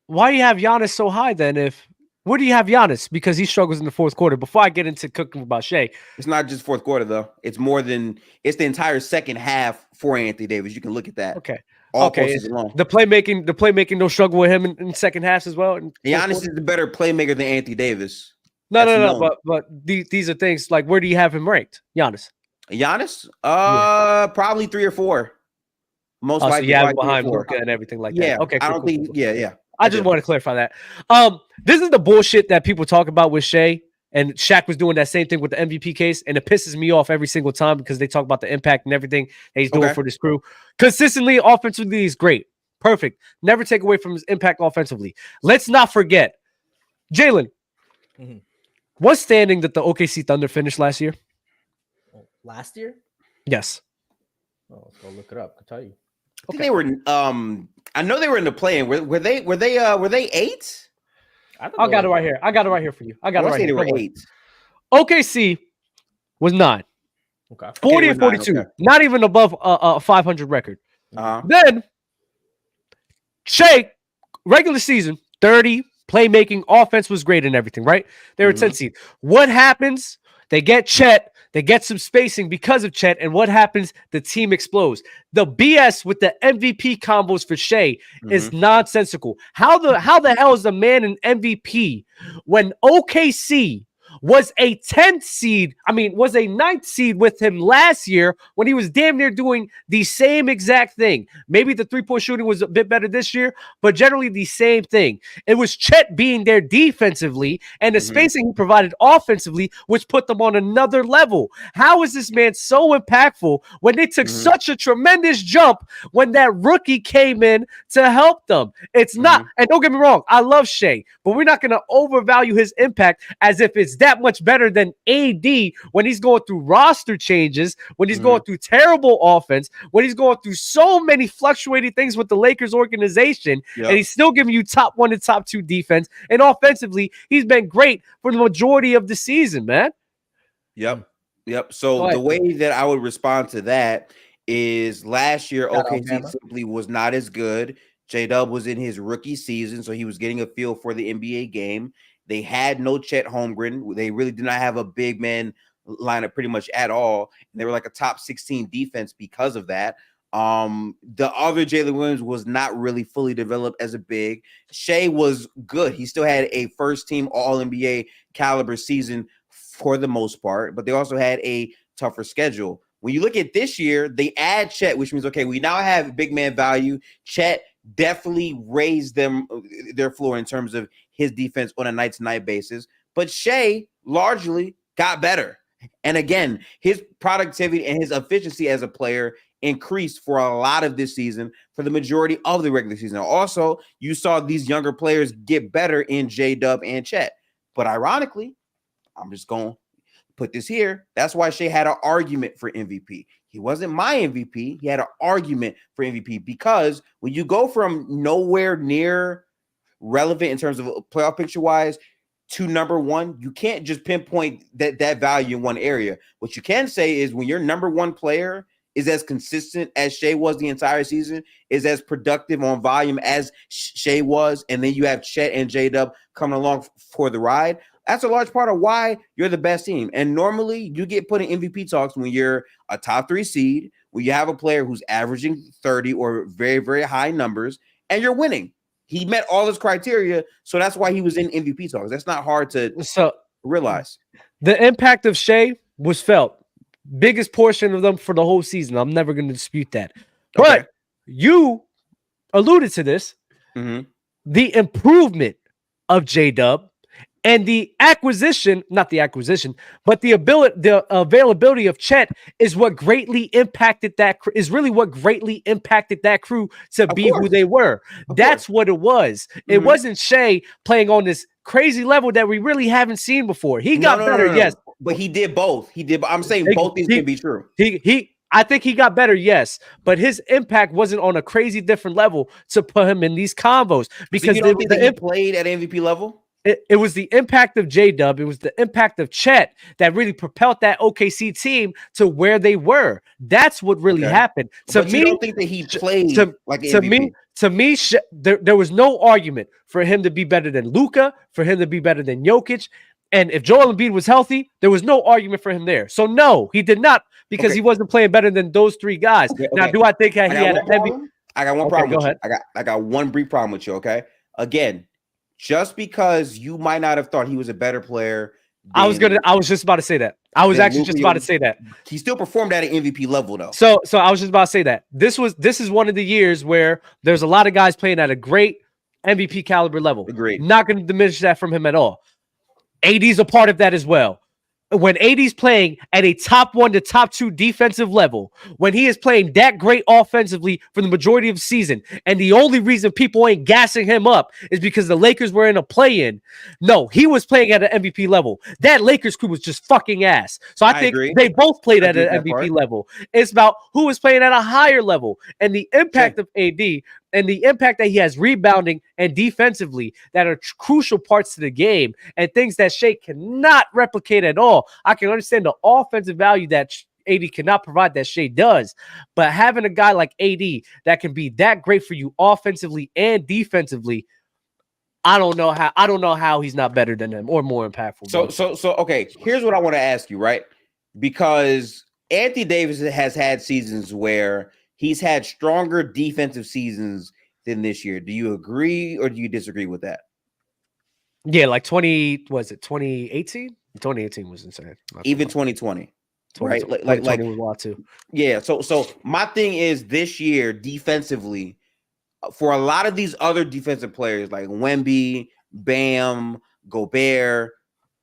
Why do you have Giannis so high then? Where do you have Giannis? Because he struggles in the fourth quarter. Before I get into cooking about Shai. It's not just fourth quarter, though. It's the entire second half for Anthony Davis. You can look at that. Okay. Long. The playmaking, no struggle with him in second half as well. Giannis is the better playmaker than Anthony Davis. No. But these are things like, where do you have him ranked? Giannis? Probably 3 or 4. Most likely. So you have him behind Luka and everything like that. Okay. I don't think. Yeah. I just want to clarify that. This is the bullshit that people talk about with Shai, and Shaq was doing that same thing with the MVP case, and it pisses me off every single time because they talk about the impact and everything that he's doing for this crew. Consistently, offensively, he's great. Perfect. Never take away from his impact offensively. Let's not forget, Jalen, what standing did the OKC Thunder finish last year? Last year? Yes. Oh, let's go look it up. I'll tell you. I think they were. I know they were in the play-in. Were they 8? I got it right here. I got it right here for you. I got it right here. They were 8. OKC was 9. Okay. 40 and 42. Okay. Not even above a 500 record. Then Shai, regular season, 30, playmaking, offense was great and everything, right? They were 10 seed. What happens? They get Chet. They get some spacing because of Chet, and what happens? The team explodes. The BS with the MVP combos for Shai is nonsensical. How the hell is the man an MVP when OKC was a 10th seed? Was a 9th seed with him last year when he was damn near doing the same exact thing. Maybe the three-point shooting was a bit better this year, but generally the same thing. It was Chet being there defensively and the spacing he provided offensively, which put them on another level. How is this man so impactful when they took such a tremendous jump when that rookie came in to help them? It's not, and don't get me wrong, I love Shai, but we're not going to overvalue his impact as if it's that much better than AD when he's going through roster changes, when he's going through terrible offense, when he's going through so many fluctuating things with the Lakers organization, and he's still giving you top 1 and top 2 defense. And offensively, he's been great for the majority of the season, man. Yep. So the way that I would respond to that is last year, OKC simply was not as good. J-Dub was in his rookie season, so he was getting a feel for the NBA game. They had no Chet Holmgren. They really did not have a big man lineup pretty much at all. And they were like a top 16 defense because of that. The other Jalen Williams was not really fully developed as a big. Shea was good. He still had a first team all NBA caliber season for the most part, but they also had a tougher schedule. When you look at this year, they add Chet, which means, okay, we now have big man value. Chet definitely raised their floor in terms of his defense on a night-to-night basis. But Shea largely got better. And again, his productivity and his efficiency as a player increased for a lot of this season for the majority of the regular season. Also, you saw these younger players get better in J-Dub and Chet. But ironically, I'm just going to put this here. That's why Shea had an argument for MVP. He wasn't my MVP. He had an argument for MVP because when you go from nowhere near relevant in terms of playoff picture wise to number one, you can't just pinpoint that value in one area. What you can say is when your number one player is as consistent as Shea was the entire season, is as productive on volume as Shea was, and then you have Chet and J-Dub coming along for the ride, that's a large part of why you're the best team. And normally you get put in MVP talks when you're a top 3 seed, when you have a player who's averaging 30 or very, very high numbers, and you're winning. He met all his criteria, so that's why he was in MVP talks. That's not hard to realize. The impact of Shea was felt. Biggest portion of them for the whole season. I'm never going to dispute that. But you alluded to this. Mm-hmm. The improvement of J-Dub and the acquisition, not the acquisition, but the availability of Chet is what greatly impacted that, is really what greatly impacted that crew to be who they were. That's what it was. Mm-hmm. It wasn't Shea playing on this crazy level that we really haven't seen before. He got better, yes. But he did both. I'm saying both things can be true. I think he got better, yes, but his impact wasn't on a crazy different level to put him in these combos because so you don't think that he played at MVP level. It was the impact of J-Dub. It was the impact of Chet that really propelled that OKC team to where they were. That's what really happened. But you don't think that he played like MVP? To me, there was no argument for him to be better than Luka, for him to be better than Jokic. And if Joel Embiid was healthy, there was no argument for him there. So no, he did not, because he wasn't playing better than those 3 guys. Now, do I think he had an MVP? I got one problem go with ahead. you. I got one brief problem with you, okay? Again, just because you might not have thought he was a better player. I was just about to say that. I was actually just about to say that. He still performed at an MVP level, though. So I was just about to say that. This is one of the years where there's a lot of guys playing at a great MVP caliber level. Agreed. Not going to diminish that from him at all. AD's a part of that as well. When AD's playing at a top 1 to top 2 defensive level, when he is playing that great offensively for the majority of the season, and the only reason people ain't gassing him up is because the Lakers were in a play-in. No, he was playing at an MVP level. That Lakers crew was just fucking ass. So I think they both played at an MVP level. It's about who was playing at a higher level, and the impact of AD and the impact that he has rebounding and defensively that are crucial parts to the game and things that Shea cannot replicate at all. I can understand the offensive value that AD cannot provide that Shea does, but having a guy like AD that can be that great for you offensively and defensively, I don't know how he's not better than him or more impactful. So okay, here's what I want to ask you, right? Because Anthony Davis has had seasons where he's had stronger defensive seasons than this year. Do you agree or do you disagree with that? Yeah, like 2018? 2018 was insane. Even 2020. Right? Like was a lot too. Yeah, so my thing is this year defensively, for a lot of these other defensive players like Wemby, Bam, Gobert,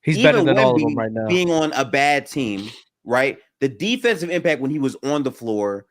he's better than all of them right now. Being on a bad team, right? The defensive impact when he was on the floor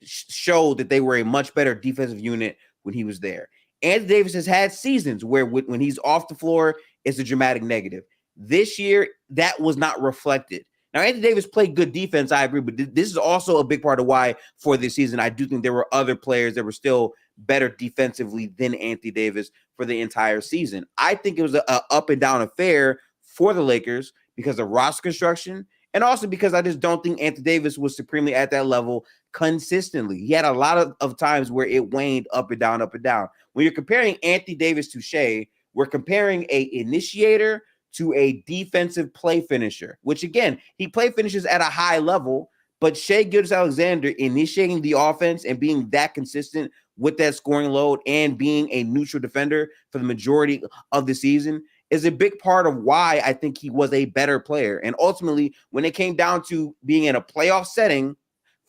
showed that they were a much better defensive unit when he was there. Anthony Davis has had seasons where when he's off the floor, it's a dramatic negative. This year, that was not reflected. Now, Anthony Davis played good defense, I agree, but this is also a big part of why for this season, I do think there were other players that were still better defensively than Anthony Davis for the entire season. I think it was a up and down affair for the Lakers because of roster construction, and also because I just don't think Anthony Davis was supremely at that level consistently. He had a lot of times where it waned up and down, up and down. When you're comparing Anthony Davis to Shea, we're comparing a initiator to a defensive play finisher, which again, he play finishes at a high level, but Shea Gilgeous-Alexander initiating the offense and being that consistent with that scoring load and being a neutral defender for the majority of the season is a big part of why I think he was a better player. And ultimately, when it came down to being in a playoff setting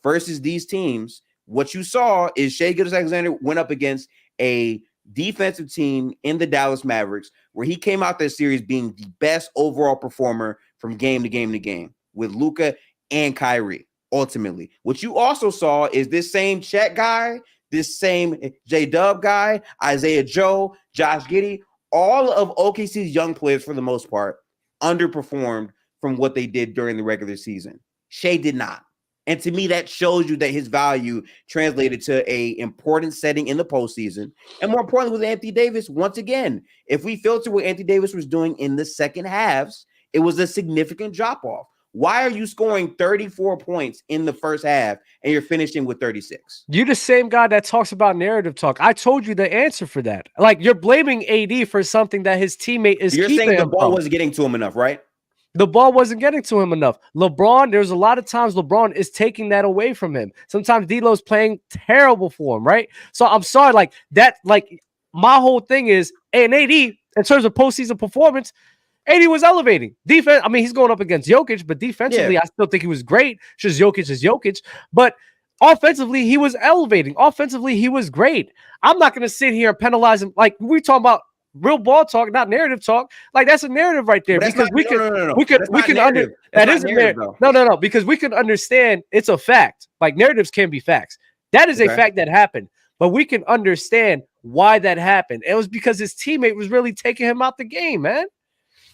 versus these teams, what you saw is Shea Gilgeous-Alexander went up against a defensive team in the Dallas Mavericks where he came out that series being the best overall performer from game to game to game with Luka and Kyrie. Ultimately, what you also saw is this same Chet guy, this same J-Dub guy, Isaiah Joe, Josh Giddey, all of OKC's young players for the most part underperformed from what they did during the regular season. Shea did not. And to me, that shows you that his value translated to a important setting in the postseason. And more importantly, with Anthony Davis, once again, if we filter what Anthony Davis was doing in the second halves, it was a significant drop-off. Why are you scoring 34 points in the first half and you're finishing with 36? You're the same guy that talks about narrative talk. I told you the answer for that. Like, you're blaming AD for something that his teammate is You're keeping saying the him ball from. wasn't getting to him enough, right? The ball wasn't getting to him enough. LeBron, there's a lot of times LeBron is taking that away from him. Sometimes D'Lo's playing terrible for him, right? So I'm sorry, like that, like my whole thing is, and AD, in terms of postseason performance, AD was elevating. Defense, I mean, he's going up against Jokic, but defensively, I still think he was great. Just Jokic is Jokic. But offensively, he was elevating. Offensively, he was great. I'm not going to sit here and penalize him. Like, we talking about real ball talk, not narrative talk. Like, that's a narrative right there. Because we can understand. That is a narrative. No, because we can understand it's a fact. Like, narratives can be facts. That is a fact that happened. But we can understand why that happened. It was because his teammate was really taking him out the game, man.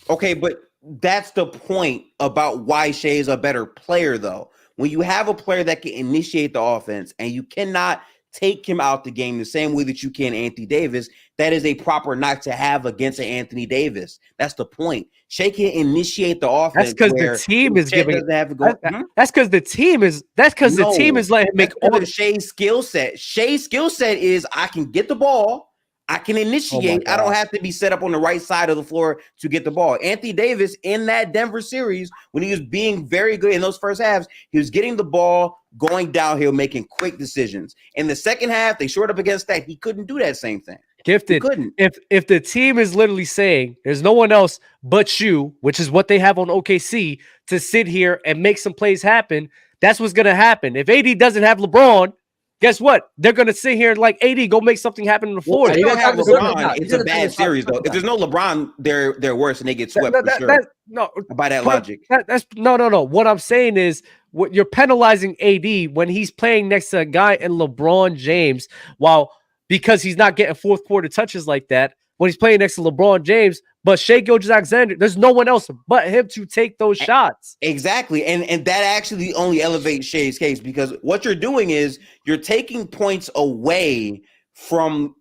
Okay, but that's the point about why Shea is a better player, though. When you have a player that can initiate the offense and you cannot take him out the game the same way that you can Anthony Davis, that is a proper knock to have against an Anthony Davis. That's the point. Shea can initiate the offense. That's because the team is giving. That's because the team is. That's because the team is letting him make all of Shea's skill set. Shea's skill set is I can get the ball. I can initiate. I don't have to be set up on the right side of the floor to get the ball. Anthony Davis in that Denver series, when he was being very good in those first halves, he was getting the ball, going downhill, making quick decisions. In the second half, they short up against that. He couldn't do that same thing. Gifted. He couldn't. If the team is literally saying there's no one else but you, which is what they have on OKC, to sit here and make some plays happen, that's what's going to happen. If AD doesn't have LeBron, guess what? They're going to sit here like, AD, go make something happen on the floor. Well, you don't have LeBron. It's a bad series, though. If there's no LeBron, they're worse and they get swept for sure. No, by that logic. That's no. What I'm saying is, what you're penalizing AD when he's playing next to a guy in LeBron James, because he's not getting fourth quarter touches like that when he's playing next to LeBron James. But Shea Gilgeous-Alexander, there's no one else but him to take those shots. Exactly. And that actually only elevates Shea's case, because what you're doing is you're taking points away from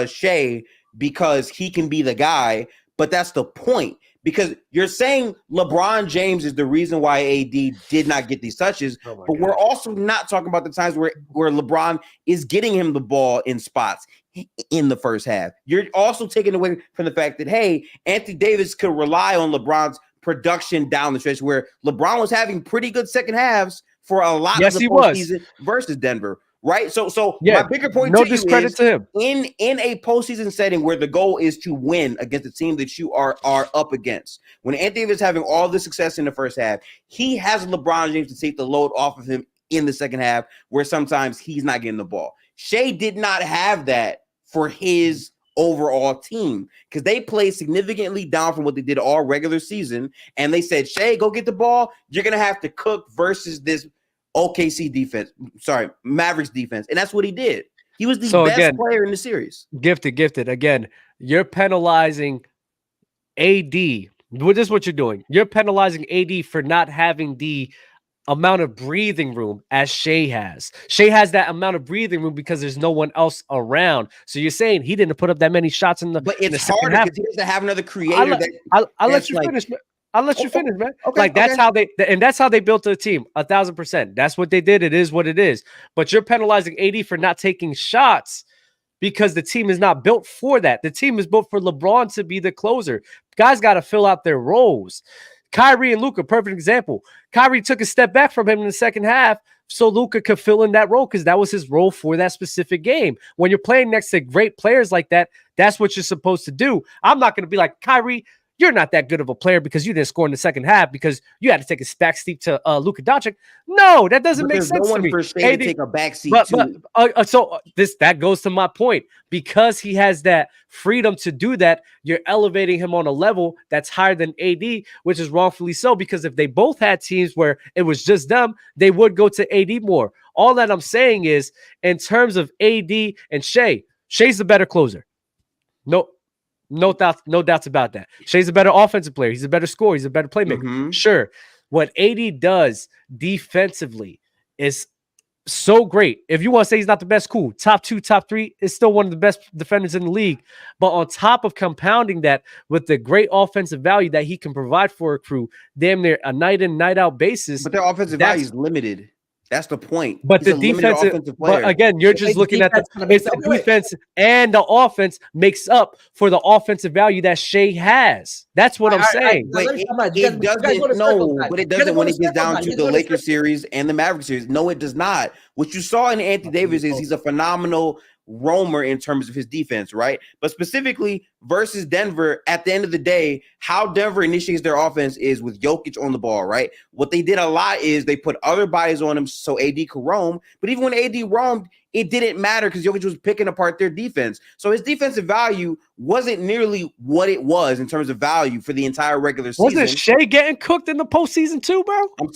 Shea because he can be the guy. But that's the point, because you're saying LeBron James is the reason why AD did not get these touches. But we're also not talking about the times where LeBron is getting him the ball in spots in the first half. You're also taking away from the fact that, hey, Anthony Davis could rely on LeBron's production down the stretch, where LeBron was having pretty good second halves for a lot of the postseason versus Denver. Right. So my bigger point no discredit to him. In a postseason setting where the goal is to win against the team that you are up against, when Anthony Davis is having all the success in the first half, he has LeBron James to take the load off of him in the second half, where sometimes he's not getting the ball. Shea did not have that for his overall team, because they played significantly down from what they did all regular season. And they said, Shea, go get the ball. You're going to have to cook versus this Mavericks defense. And that's what he did. He was the best player in the series. Gifted. Again, you're penalizing AD. This is what you're doing. You're penalizing AD for not having the amount of breathing room as Shea has. Shea has that amount of breathing room because there's no one else around. So you're saying he didn't put up that many shots in the. But it's harder because he doesn't have another creator. I'll let you finish. I'll let you finish, man. Okay, Like that's okay. how that's how they built the team. 1,000%. That's what they did. It is what it is. But you're penalizing AD for not taking shots because the team is not built for that. The team is built for LeBron to be the closer. Guys got to fill out their roles. Kyrie and Luka, perfect example. Kyrie took a step back from him in the second half so Luka could fill in that role because that was his role for that specific game. When you're playing next to great players like that, that's what you're supposed to do. I'm not going to be like, Kyrie, you're not that good of a player because you didn't score in the second half because you had to take a back steep to Luka Doncic. No, that doesn't But make there's sense no to one me. for Shea to take a backseat to. That goes to my point. Because he has that freedom to do that, you're elevating him on a level that's higher than AD, which is wrongfully so. Because if they both had teams where it was just them, they would go to AD more. All that I'm saying is, in terms of AD and Shea, Shea's the better closer. No doubts about that. Shea's a better offensive player. He's a better scorer. He's a better playmaker. Mhm. Sure. What AD does defensively is so great. If you want to say he's not the best, cool. Top 2, top 3 is still one of the best defenders in the league. But on top of compounding that with the great offensive value that he can provide for a crew, damn near a night in, night out basis. But their offensive value is limited. That's the point. But He's the a limited defensive, offensive player. but again, you're just looking at the defense and the offense makes up for the offensive value that Shea has. That's what I'm saying. But it doesn't. No, but it doesn't when it gets down to the Lakers series and the Mavericks series. No, it does not. What you saw in Anthony Davis is he's a phenomenal roamer in terms of his defense, right? But specifically versus Denver, at the end of the day, how Denver initiates their offense is with Jokic on the ball, right? What they did a lot is they put other bodies on him so AD could roam. But even when AD roamed, it didn't matter because Jokic was picking apart their defense. So his defensive value wasn't nearly what it was in terms of value for the entire regular season. Wasn't Shea getting cooked in the postseason too, bro? I'm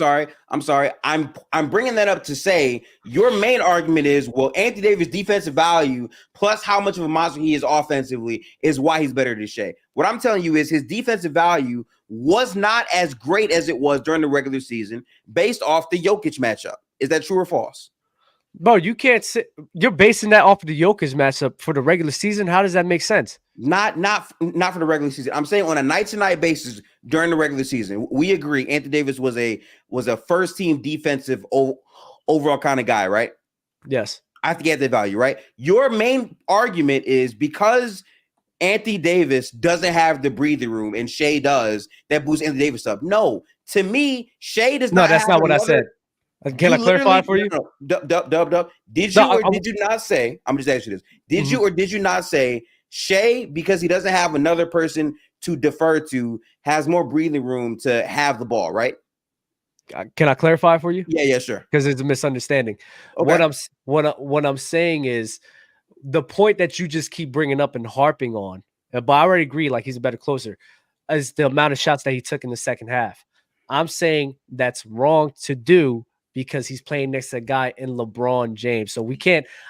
sorry. I'm bringing that up to say your main argument is, well, Anthony Davis' defensive value plus how much of a monster he is offensively is why he's better than Shea. What I'm telling you is his defensive value was not as great as it was during the regular season based off the Jokic matchup. Is that true or false? Bro, you can't sit. You're basing that off of the Jokic matchup for the regular season. How does that make sense? Not for the regular season. I'm saying on a night-to-night basis during the regular season. We agree Anthony Davis was a first-team defensive overall kind of guy, right? Yes. I have to get that value, right? Your main argument is because Anthony Davis doesn't have the breathing room and Shea does, that boosts Anthony Davis up. No, to me, Shea does not. No, that's not what I said. Can I clarify for you? Dub. Did you or did you not say? I'm just asking you this. Did you or did you not say Shea, because he doesn't have another person to defer to, has more breathing room to have the ball, right? Can I clarify for you? Yeah, sure. Because it's a misunderstanding. Okay. What I'm saying is the point that you just keep bringing up and harping on. But I already agree, like he's a better closer, is the amount of shots that he took in the second half. I'm saying that's wrong to do because he's playing next to a guy in LeBron James. So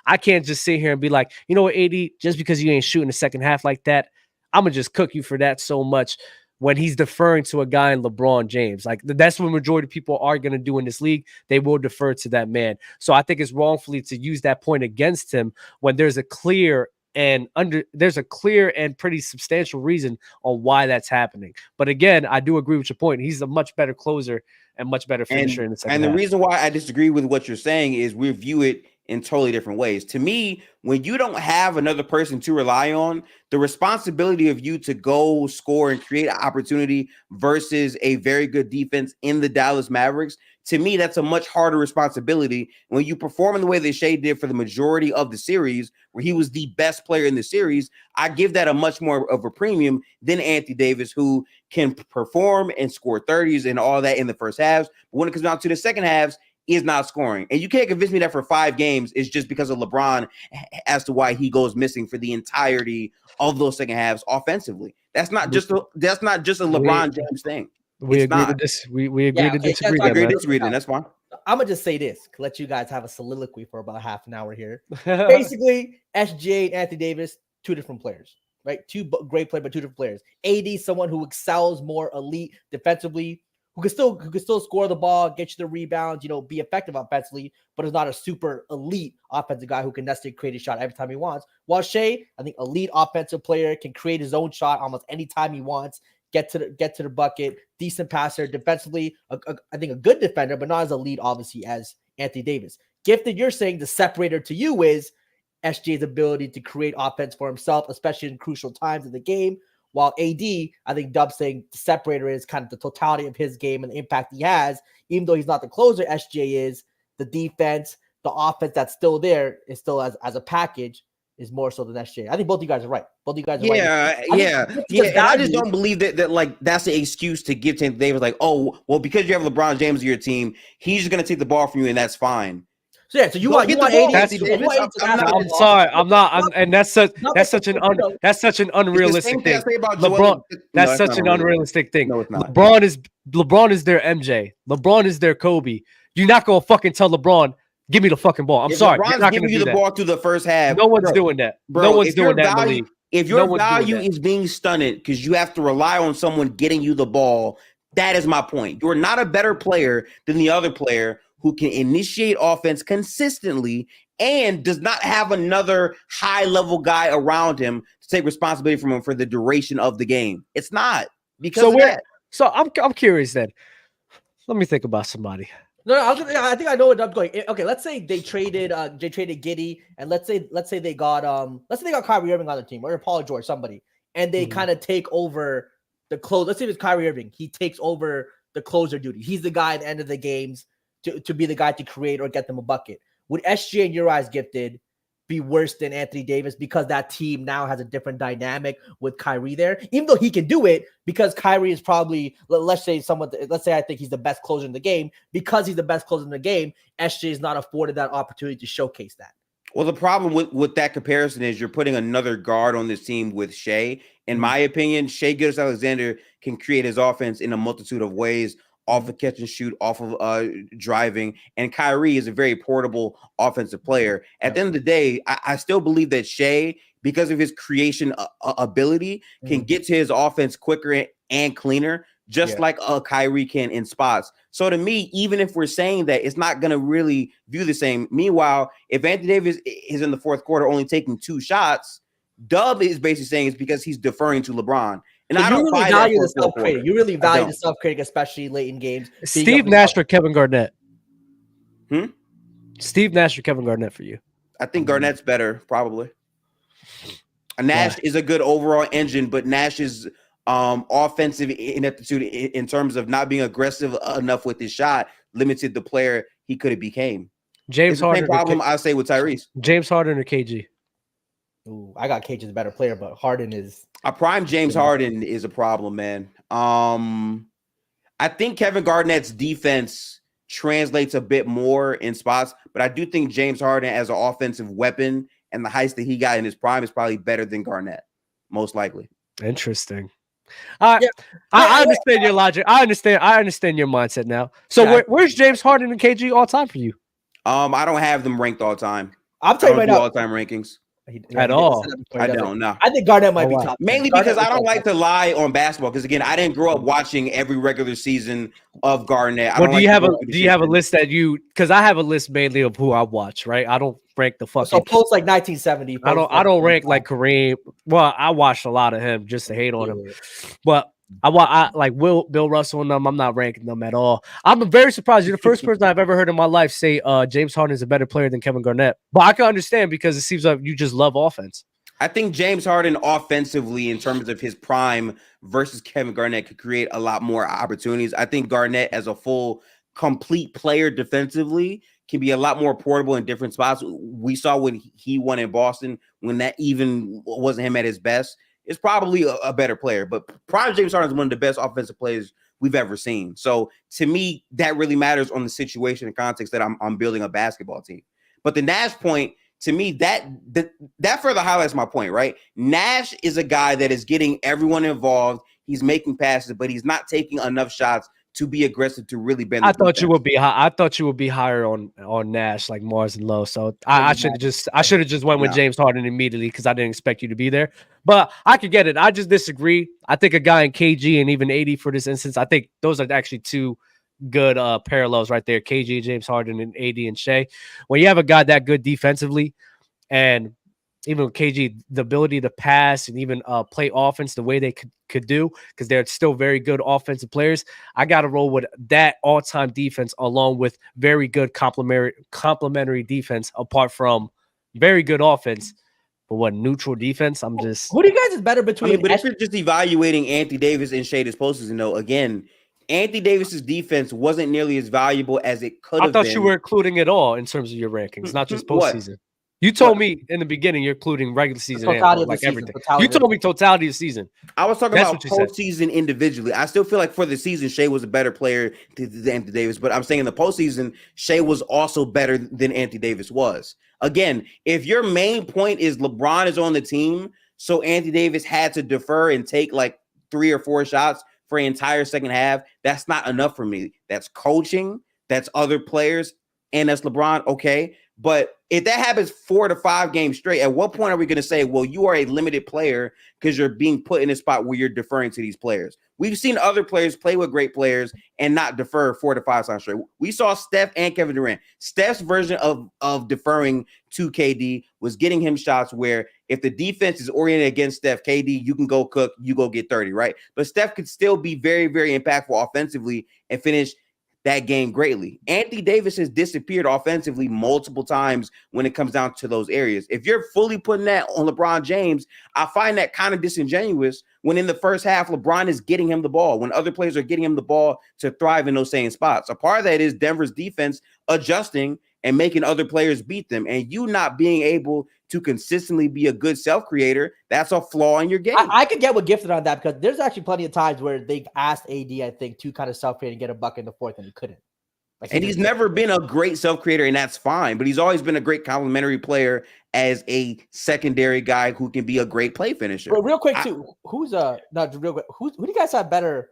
I can't just sit here and be like, you know what, AD, just because you ain't shooting the second half like that, I'm going to just cook you for that so much when he's deferring to a guy in LeBron James. Like that's what majority of people are going to do in this league. They will defer to that man. So I think it's wrongfully to use that point against him when there's a clear and pretty substantial reason on why that's happening. But again, I do agree with your point. He's a much better closer and much better finisher in the second half. And the reason why I disagree with what you're saying is we view it in totally different ways. To me, when you don't have another person to rely on, the responsibility of you to go score and create an opportunity versus a very good defense in the Dallas Mavericks, to me, that's a much harder responsibility when you perform in the way that Shea did for the majority of the series, where he was the best player in the series. I give that a much more of a premium than Anthony Davis, who can perform and score 30s and all that in the first halves. But when it comes down to the second halves, is not scoring. And you can't convince me that for 5 games is just because of LeBron as to why he goes missing for the entirety of those second halves offensively. That's not just a LeBron James thing. We agree to disagree. We agree to disagree. I agree to disagree, then that's fine. I'm gonna just say this, let you guys have a soliloquy for about half an hour here. Basically, SGA and Anthony Davis, 2 different players, right? 2 great players, but 2 different players. AD, someone who excels more elite defensively, who can still score the ball, get you the rebounds, be effective offensively, but is not a super elite offensive guy who can necessarily create a shot every time he wants. While Shea, I think elite offensive player, can create his own shot almost anytime he wants, get to the bucket, decent passer, defensively, I think a good defender, but not as elite, obviously, as Anthony Davis. Gifted, you're saying the separator to you is SGA's ability to create offense for himself, especially in crucial times of the game. While AD, I think Dub's saying the separator is kind of the totality of his game and the impact he has. Even though he's not the closer, SGA is. The defense, the offense that's still there is still as a package is more so than SGA. I think both of you guys are right. Both of you guys are right. Yeah. And I just don't believe that like that's the excuse to give to Davis. Like, oh, well, because you have LeBron James on your team, he's just gonna take the ball from you, and that's fine. So yeah, so you want AD? I'm sorry, I'm not, and that's such an unrealistic thing. LeBron, that's such an unrealistic thing. No, it's not. LeBron is their MJ. LeBron is their Kobe. You're not gonna fucking tell LeBron, give me the fucking ball. I'm sorry, LeBron's you're not giving gonna you do the that. ball through the first half. No one's doing that. No one's doing that in the league. If your value is being stunted because you have to rely on someone getting you the ball, that is my point. You're not a better player than the other player who can initiate offense consistently and does not have another high-level guy around him to take responsibility from him for the duration of the game. It's not because of that. So I'm curious then. Let me think about somebody. No, I think I know what I'm going. Okay, let's say they traded Giddey, and let's say they got Kyrie Irving on the team or Paul George, somebody, and they kind of take over the close. Let's say it's Kyrie Irving. He takes over the closer duty. He's the guy at the end of the games to be the guy to create or get them a bucket. Would SGA in your eyes, Gifted, be worse than Anthony Davis because that team now has a different dynamic with Kyrie there? Even though he can do it, because Kyrie is probably, let's say I think he's the best closer in the game. Because he's the best closer in the game, SGA is not afforded that opportunity to showcase that. Well, the problem with that comparison is you're putting another guard on this team with Shea. In my opinion, Shea Gilgeous-Alexander can create his offense in a multitude of ways, off of catch and shoot, off of driving. And Kyrie is a very portable offensive player. At the end of the day, I still believe that Shea, because of his creation ability, can get to his offense quicker and cleaner, just like Kyrie can in spots. So to me, even if we're saying that, it's not going to really view the same. Meanwhile, if Anthony Davis is in the fourth quarter only taking 2 shots, Dub is basically saying it's because he's deferring to LeBron. And I don't really value the self-critic. You really value the self-critic, especially late in games. Steve Nash or Kevin Garnett? Steve Nash or Kevin Garnett for you? I think Garnett's better, probably. Nash is a good overall engine, but Nash's offensive ineptitude in terms of not being aggressive enough with his shot limited the player he could have became. James Harden. Same problem I say with Tyrese. James Harden or KG? Ooh, I got KG as a better player, but Harden is a prime. James Harden is a problem, man. I think Kevin Garnett's defense translates a bit more in spots, but I do think James Harden as an offensive weapon and the heights that he got in his prime is probably better than Garnett, most likely. Interesting. I understand your logic. I understand your mindset now. So where's James Harden and KG all time for you? I don't have them ranked all time. I'm telling you right now, all time rankings. At all. I don't know. I think Garnett might be top. Mainly because I don't like to lie on basketball. Because again, I didn't grow up watching every regular season of Garnett. Do you have a list that you? Because I have a list mainly of who I watch. Right, I don't rank the fucking. So post like 1970. I don't rank like Kareem. Well, I watched a lot of him just to hate on him, but I like Bill Russell and them. I'm not ranking them at all. I'm very surprised. You're the first person I've ever heard in my life say James Harden is a better player than Kevin Garnett. But I can understand because it seems like you just love offense. I think James Harden offensively, in terms of his prime versus Kevin Garnett, could create a lot more opportunities. I think Garnett, as a full, complete player defensively, can be a lot more portable in different spots. We saw when he won in Boston, when that even wasn't him at his best. Is probably a better player, but prime James Harden is one of the best offensive players we've ever seen. So to me, that really matters on the situation and context that I'm building a basketball team. But the Nash point, to me, that further highlights my point, right? Nash is a guy that is getting everyone involved. He's making passes, but he's not taking enough shots to be aggressive to really bend. I thought you would be high. I thought you would be higher on Nash, like Mars and Low. So I should have just went with James Harden immediately because I didn't expect you to be there. But I could get it. I just disagree. I think a guy in KG and even 80 for this instance, I think those are actually two good parallels right there. KG, James Harden, and AD and Shea. When you have a guy that good defensively, and even with KG, the ability to pass and even play offense the way they could do, because they're still very good offensive players. I got to roll with that all-time defense along with very good complementary defense apart from very good offense. But what neutral defense? I'm just. Who do you guys is better I between? mean, but if you're just evaluating Anthony Davis and Shea this postseason, though, again, Anthony Davis's defense wasn't nearly as valuable as it could have I thought been. you were including it all in terms of your rankings, not just What? postseason. You told me in the beginning you're including regular season and totality of the like season, everything. totality You told me totality of the season. I was talking That's about what you said. postseason individually. I still feel like for the season, Shea was a better player than Anthony Davis, but I'm saying in the postseason, Shea was also better than Anthony Davis was. Again, if your main point is LeBron is on the team, so Anthony Davis had to defer and take like 3 or 4 shots for an entire second half, that's not enough for me. That's coaching, that's other players, and that's LeBron. Okay. But if that happens 4 to 5 games straight, at what point are we going to say, well, you are a limited player because you're being put in a spot where you're deferring to these players? We've seen other players play with great players and not defer 4 to 5 times straight. We saw Steph and Kevin Durant. Steph's version of deferring to KD was getting him shots where if the defense is oriented against Steph, KD, you can go cook, you go get 30, right? But Steph could still be very, very impactful offensively and finish that game greatly. Anthony Davis has disappeared offensively multiple times when it comes down to those areas. If you're fully putting that on LeBron James, I find that kind of disingenuous when in the first half, LeBron is getting him the ball, when other players are getting him the ball to thrive in those same spots. A part of that is Denver's defense adjusting and making other players beat them, and you not being able to consistently be a good self-creator, that's a flaw in your game. I could get with Gifted on that because there's actually plenty of times where they've asked AD, I think, to kind of self-create and get a bucket in the fourth, and he couldn't. Like he's never been a great self-creater, and that's fine, but he's always been a great complementary player as a secondary guy who can be a great play finisher. But real quick, too, who do you guys have better,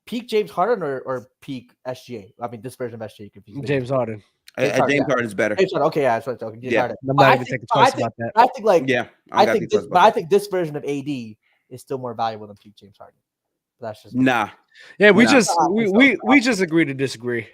peak James Harden or peak SGA? I mean, this version of SGA. James Harden. James Harden is better. Okay, yeah, that's what I'm talking. Yeah, I'm not even taking twice about that. I think like I think this version of AD is still more valuable than peak James Harden. That's just Yeah, we just agree to disagree.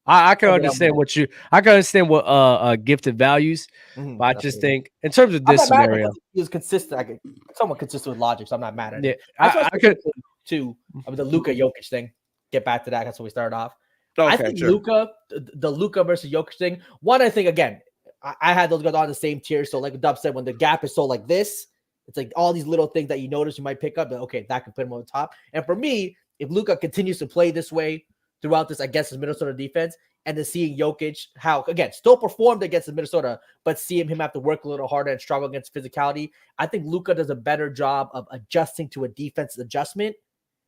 I can understand what Gifted values, but I just think in terms of this scenario, he was consistent. Somewhat consistent with logic, so I'm not mad at it. Yeah, I could too. The Luka Jokic thing. Get back to that. That's what we started off. Okay, I think the Luka versus Jokic thing. One, I think again, I had those guys on the same tier. So like Dub said, when the gap is so like this, it's like all these little things that you notice you might pick up. That okay, that can put him on the top. And for me, if Luka continues to play this way throughout this, I guess his Minnesota defense, and then seeing Jokic how again still performed against the Minnesota, but seeing him have to work a little harder and struggle against physicality, I think Luka does a better job of adjusting to a defense adjustment.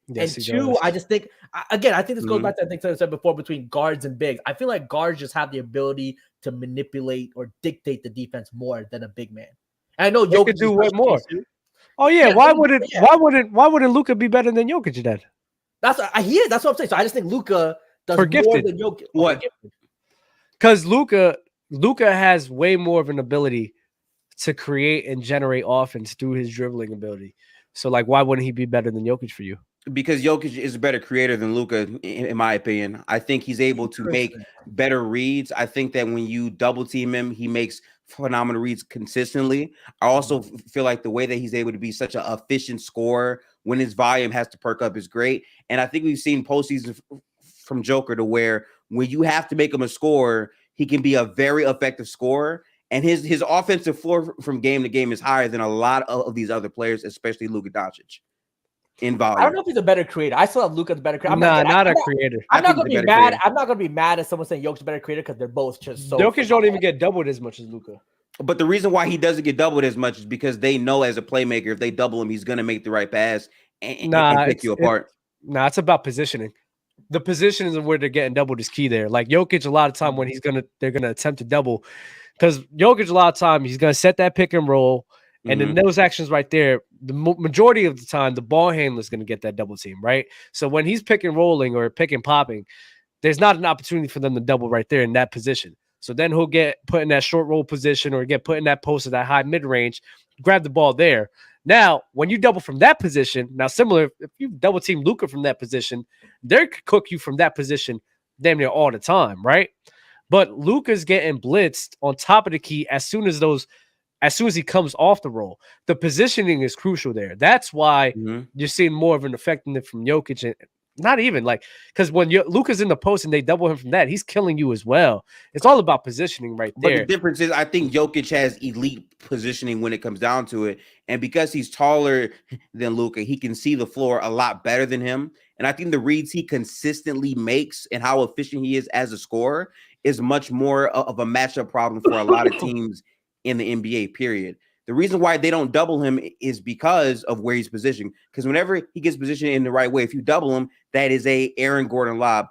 Yes, and 2, I just think again, I think this goes back to I think I said before between guards and bigs. I feel like guards just have the ability to manipulate or dictate the defense more than a big man. And I know Jokic could do way more. Oh yeah, why wouldn't Luka be better than Jokic then? That's what I'm saying. So I just think Luka does more than Jokic. What? Because Luka has way more of an ability to create and generate offense through his dribbling ability. So like, why wouldn't he be better than Jokic for you? Because Jokic is a better creator than Luka, in my opinion. I think he's able to make better reads. I think that when you double team him, he makes phenomenal reads consistently. I also feel like the way that he's able to be such an efficient scorer when his volume has to perk up is great. And I think we've seen postseason from Joker to where when you have to make him a scorer, he can be a very effective scorer. And his offensive floor from game to game is higher than a lot of these other players, especially Luka Doncic. In volume. I don't know if he's a better creator. I still have Luka as a better creator. Not a creator. I'm not gonna be mad. I'm not gonna be mad at someone saying Jokic's a better creator because they're both just so. Jokic don't even get doubled as much as Luka. But the reason why he doesn't get doubled as much is because they know as a playmaker, if they double him, he's gonna make the right pass and pick you apart. It's about positioning. The positions of where they're getting doubled is key there. Like Jokic, a lot of time when they're gonna attempt to double, because Jokic a lot of time he's gonna set that pick and roll. And then those actions right there, the majority of the time, the ball handler is going to get that double team, right? So when he's pick and rolling or pick and popping, there's not an opportunity for them to double right there in that position. So then he'll get put in that short roll position or get put in that post or that high mid-range, grab the ball there. Now, when you double from that position, now similar, if you double team Luka from that position, they could cook you from that position damn near all the time, right? But Luka's getting blitzed on top of the key as soon as as soon as he comes off the roll. The positioning is crucial there. That's why you're seeing more of an effect in it from Jokic. And not even like, because when Luka's in the post and they double him from that, he's killing you as well. It's all about positioning right there. But the difference is, I think Jokic has elite positioning when it comes down to it. And because he's taller than Luka, he can see the floor a lot better than him. And I think the reads he consistently makes and how efficient he is as a scorer is much more of a matchup problem for a lot of teams in the NBA, period. The reason why they don't double him is because of where he's positioned. Because whenever he gets positioned in the right way, if you double him, that is a Aaron Gordon lob.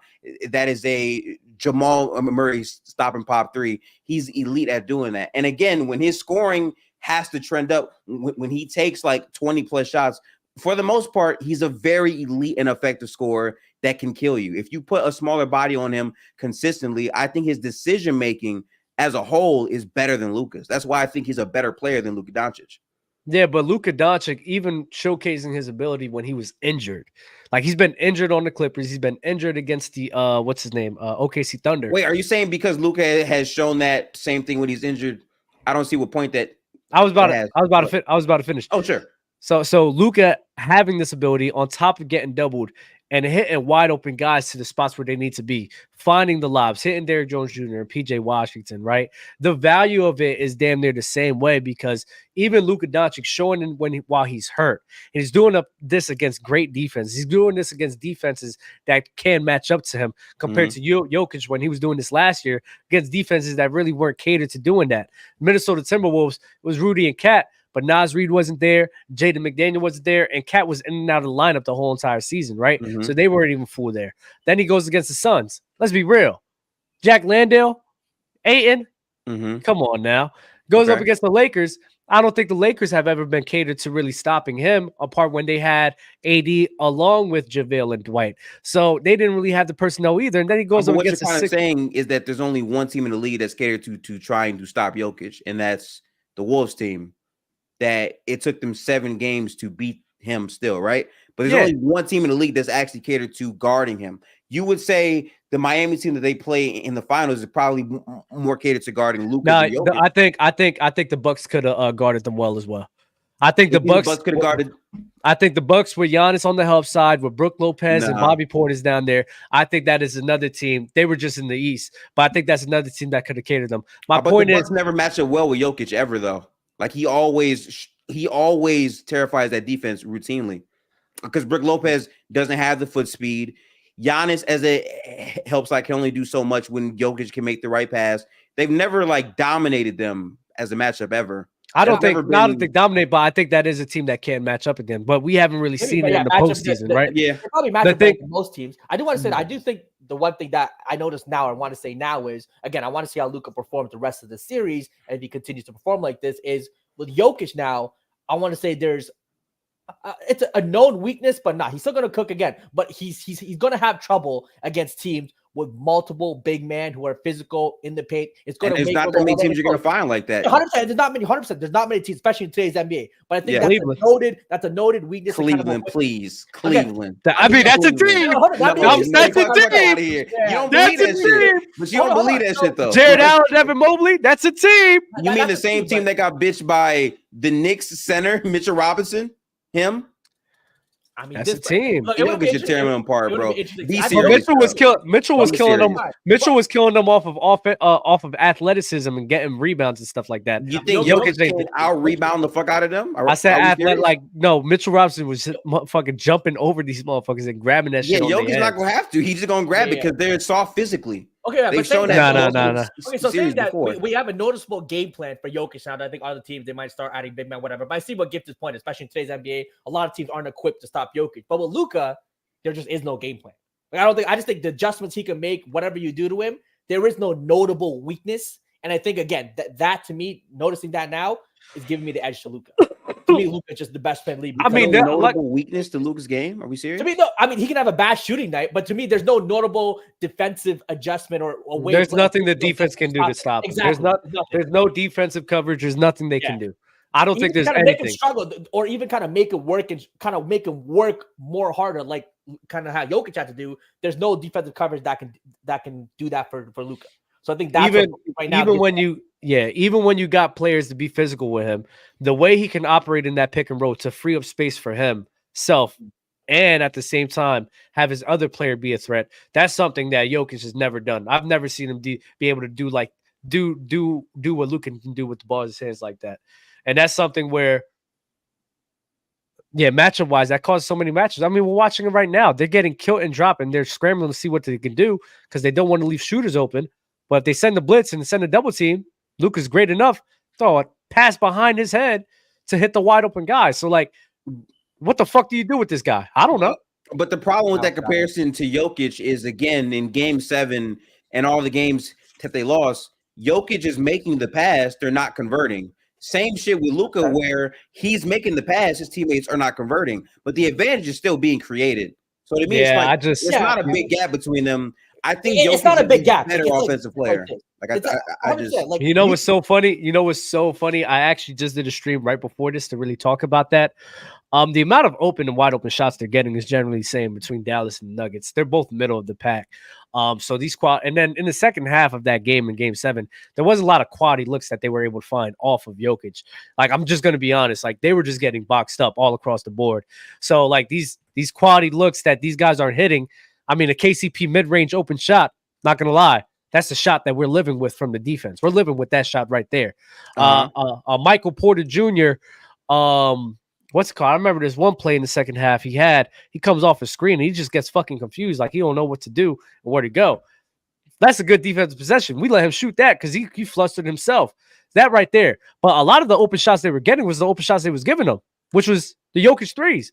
That is a Jamal Murray stop and pop three. He's elite at doing that. And again, when his scoring has to trend up, when he takes like 20 plus shots, for the most part, he's a very elite and effective scorer that can kill you. If you put a smaller body on him consistently, I think his decision making as a whole is better than Luka's. That's why I think he's a better player than Luka Doncic. Yeah, but Luka Doncic even showcasing his ability when he was injured. Like he's been injured on the Clippers. He's been injured against the what's his name? OKC Thunder. Wait, are you saying because Luka has shown that same thing when he's injured? I don't see what point that I was about to finish. Oh, sure. So Luka having this ability on top of getting doubled and hitting wide open guys to the spots where they need to be, finding the lobs, hitting Derrick Jones Jr. and PJ Washington, right? The value of it is damn near the same way because even Luka Doncic showing while he's hurt, and he's doing this against great defense. He's doing this against defenses that can match up to him compared to Jokic when he was doing this last year against defenses that really weren't catered to doing that. Minnesota Timberwolves was Rudy and Cat, but Naz Reid wasn't there, Jaden McDaniel wasn't there, and Cat was in and out of the lineup the whole entire season, right? So they weren't even full there. Then he goes against the Suns. Let's be real. Jack Landale, Ayton, come on now. Goes up against the Lakers. I don't think the Lakers have ever been catered to really stopping him, apart when they had AD along with JaVale and Dwight. So they didn't really have the personnel either. And then he goes up what against you're kind of saying is that there's only one team in the league that's catered to trying to stop Jokic, and that's the Wolves team. That it took them 7 games to beat him still, right? But there's only one team in the league that's actually catered to guarding him. You would say the Miami team that they play in the finals is probably more catered to guarding Luka. I think the Bucks could have guarded them well as well. I think the Bucks could have guarded. I think the Bucks with Giannis on the help side, with Brook Lopez and Bobby Portis down there. I think that is another team. They were just in the East, but I think that's another team that could have catered them. My point is, Bucks never match up well with Jokic ever, though. Like he always terrifies that defense routinely because Brook Lopez doesn't have the foot speed. Giannis, as a help side, can only do so much when Jokic can make the right pass. They've never like dominated them as a matchup ever. I don't think dominate, but I think that is a team that can match up again. But we haven't really seen it in the postseason, right? Yeah, probably match up with most teams. I do want to say that I do think the one thing that I noticed now, I want to say now is, again, I want to see how Luka performs the rest of the series, and if he continues to perform like this, is with Jokic now. I want to say there's it's a known weakness, but he's still going to cook again. But he's going to have trouble against teams with multiple big men who are physical in the paint. It's going to there's not that many teams you're going to find like that. 100%. There's not many. 100%. There's not many teams, especially in today's NBA. But I think that's a noted weakness. Cleveland, please, Cleveland. I mean, that's a team. That's a team. You don't believe that shit, but you don't believe that shit though. Jared Allen, Evan Mobley. That's a team. You mean the same team that got bitched by the Knicks center, Mitchell Robinson? Him? I mean, that's a team. Jokic should tear him apart, bro. Mitchell was killing them. Mitchell was killing them off of athleticism and getting rebounds and stuff like that. You think Jokic can out rebound the fuck out of them? I said athletic. No, Mitchell Robinson was fucking jumping over these motherfuckers and grabbing that shit. Yeah, Jokic's not gonna have to. He's just gonna grab it because they're soft physically. Okay, they've shown that. No. Okay, so saying that we have a noticeable game plan for Jokic now. I think other teams they might start adding big men, whatever. But I see what Gift's point, especially in today's NBA. A lot of teams aren't equipped to stop Jokic. But with Luka, there just is no game plan. Like, I just think the adjustments he can make, whatever you do to him, there is no notable weakness. And I think again that to me, noticing that now is giving me the edge to Luka. To me, Luka's just the best player in the league. I mean, there's no notable weakness to Luka's game. Are we serious? To me, no. I mean, he can have a bad shooting night, but to me, there's no notable defensive adjustment or a way. There's nothing the defense can do to stop him. Exactly. There's no defensive coverage. There's nothing they can do. I don't think there's anything. Make him struggle, or even kind of make it work and kind of make him work more harder, like kind of how Jokic had to do. There's no defensive coverage that can do that for Luka. So I think that's even when you got players to be physical with him, the way he can operate in that pick and roll to free up space for himself and at the same time have his other player be a threat, that's something that Jokic has never done. I've never seen him be able to do what Luka can do with the ball in his hands like that. And that's something where, matchup wise, that caused so many matches. I mean, we're watching it right now. They're getting killed and dropped, and they're scrambling to see what they can do because they don't want to leave shooters open. But if they send the blitz and send a double team, Luka's great enough. Throw a pass behind his head to hit the wide open guy. So, like, what the fuck do you do with this guy? I don't know. But the problem with that comparison to Jokic is, again, in Game 7 and all the games that they lost, Jokic is making the pass. They're not converting. Same shit with Luka, where he's making the pass, his teammates are not converting, but the advantage is still being created. So to me, it's not a big gap between them. I think it's not a big gap. Better offensive player. You know what's so funny? I actually just did a stream right before this to really talk about that. The amount of open and wide open shots they're getting is generally the same between Dallas and Nuggets. They're both middle of the pack. So these and then in the second half of that game in Game 7, there was a lot of quality looks that they were able to find off of Jokic. Like, I'm just gonna be honest, like they were just getting boxed up all across the board. So like these quality looks that these guys aren't hitting. I mean, a KCP mid-range open shot, not gonna lie, that's the shot that we're living with from the defense. We're living with that shot right there. Michael Porter Jr. What's it called? I remember there's one play in the second half he comes off a screen and he just gets fucking confused, like he don't know what to do and where to go. That's a good defensive possession. We let him shoot that because he flustered himself. That right there. But a lot of the open shots they were getting was the open shots they was giving them, which was the Jokic threes.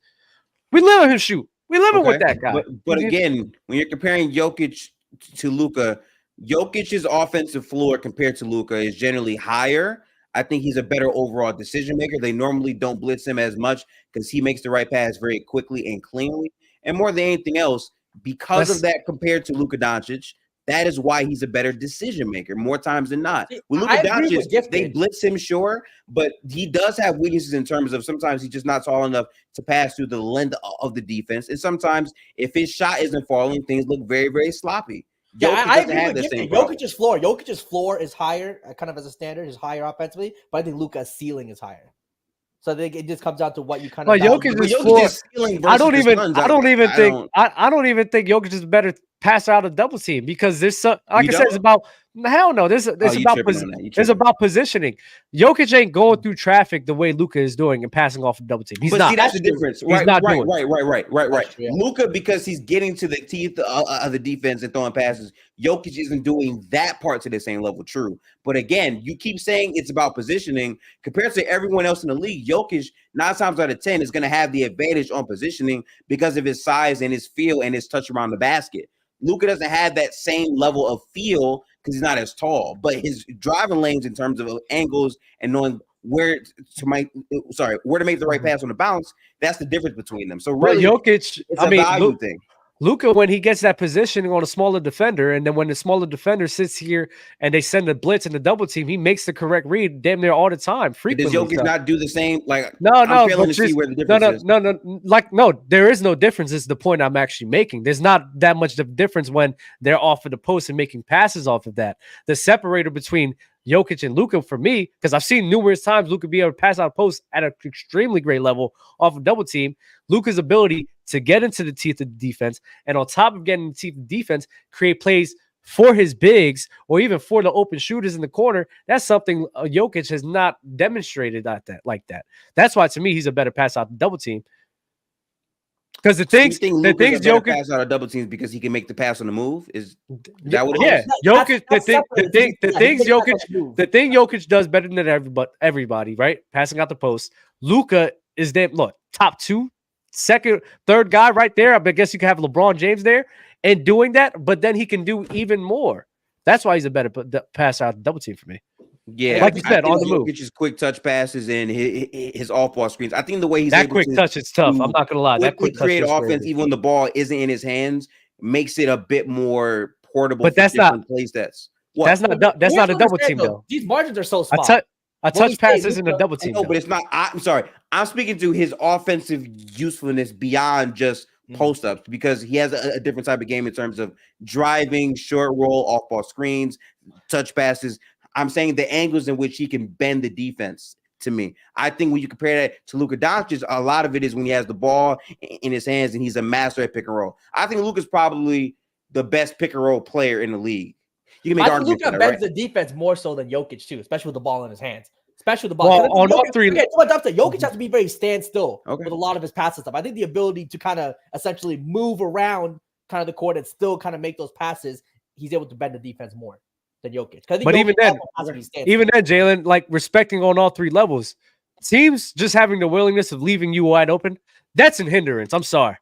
We let him shoot. We living with that guy. But again, when you're comparing Jokic to Luka, Jokic's offensive floor compared to Luka is generally higher. I think he's a better overall decision maker. They normally don't blitz him as much because he makes the right pass very quickly and cleanly. And more than anything else, because of that compared to Luka Doncic, that is why he's a better decision maker more times than not. With Luka Doncic, they blitz him, sure, but he does have weaknesses in terms of sometimes he's just not tall enough to pass through the length of the defense. And sometimes if his shot isn't falling, things look very, very sloppy. I agree with Gifted. Jokic's floor is higher, kind of as a standard, is higher offensively, but I think Luka's ceiling is higher. So I think it just comes down to what you kind of. But Jokic's floor, I don't even think Jokic is better passer out of double team because there's like I said, it's about hell no. It's about positioning. Jokic ain't going through traffic the way Luka is doing and passing off a double team. He's not. See, that's the difference. Right. Yeah. Luka, because he's getting to the teeth of the defense and throwing passes, Jokic isn't doing that part to the same level. True. But again, you keep saying it's about positioning compared to everyone else in the league. Jokic 9 times out of 10 is going to have the advantage on positioning because of his size and his feel and his touch around the basket. Luka doesn't have that same level of feel because he's not as tall, but his driving lanes in terms of angles and knowing where to make the right pass on the bounce, that's the difference between them. So really, Jokic, it's a value thing. Luka, when he gets that positioning on a smaller defender, and then when the smaller defender sits here and they send a blitz and the double team, he makes the correct read damn near all the time. Frequently. Does Jokic not do the same? Like no, to see where the difference is. No, there is no difference. Is the point I'm actually making. There's not that much of difference when they're off of the post and making passes off of that. The separator between Jokic and Luka for me, because I've seen numerous times Luka be able to pass out post at an extremely great level off of double team. Luka's ability to get into the teeth of the defense, and on top of getting the teeth of the defense, create plays for his bigs or even for the open shooters in the corner. That's something Jokic has not demonstrated like that. That's why to me he's a better pass out the double team. Because the things Jokic pass out of double teams because he can make the pass on the move. Is that what it is? Jokic. The thing Jokic does better than everybody, right? Passing out the post. Luka is top 2, second, third guy right there. I guess you can have LeBron James there and doing that, but then he can do even more. That's why he's a better passer out the double team for me. Yeah, like you said, on the move. Jokic's quick touch passes and his off-ball screens. I think the way he's that quick touch is tough. I'm not gonna lie. That quick create offense, even when the ball isn't in his hands, makes it a bit more portable. But that's not play stats. That's not a double team though. These margins are so small. A touch pass isn't a double team. No, but it's not. I'm sorry. I'm speaking to his offensive usefulness beyond just post-ups because he has a different type of game in terms of driving, short roll, off-ball screens, touch passes. I'm saying the angles in which he can bend the defense. To me, I think when you compare that to Luka Doncic, a lot of it is when he has the ball in his hands and he's a master at pick and roll. I think Luka's probably the best pick and roll player in the league. You can make arguments for Luka that, bends right? the defense more so than Jokic too, especially with the ball in his hands. Especially with the ball. Well, on all three. Jokic has to be very standstill Okay. with a lot of his passes stuff. I think the ability to kind of essentially move around kind of the court and still kind of make those passes, he's able to bend the defense more than Jokic. But Jokic even then, Jalen, like respecting on all three levels, teams just having the willingness of leaving you wide open, that's an hindrance. I'm sorry.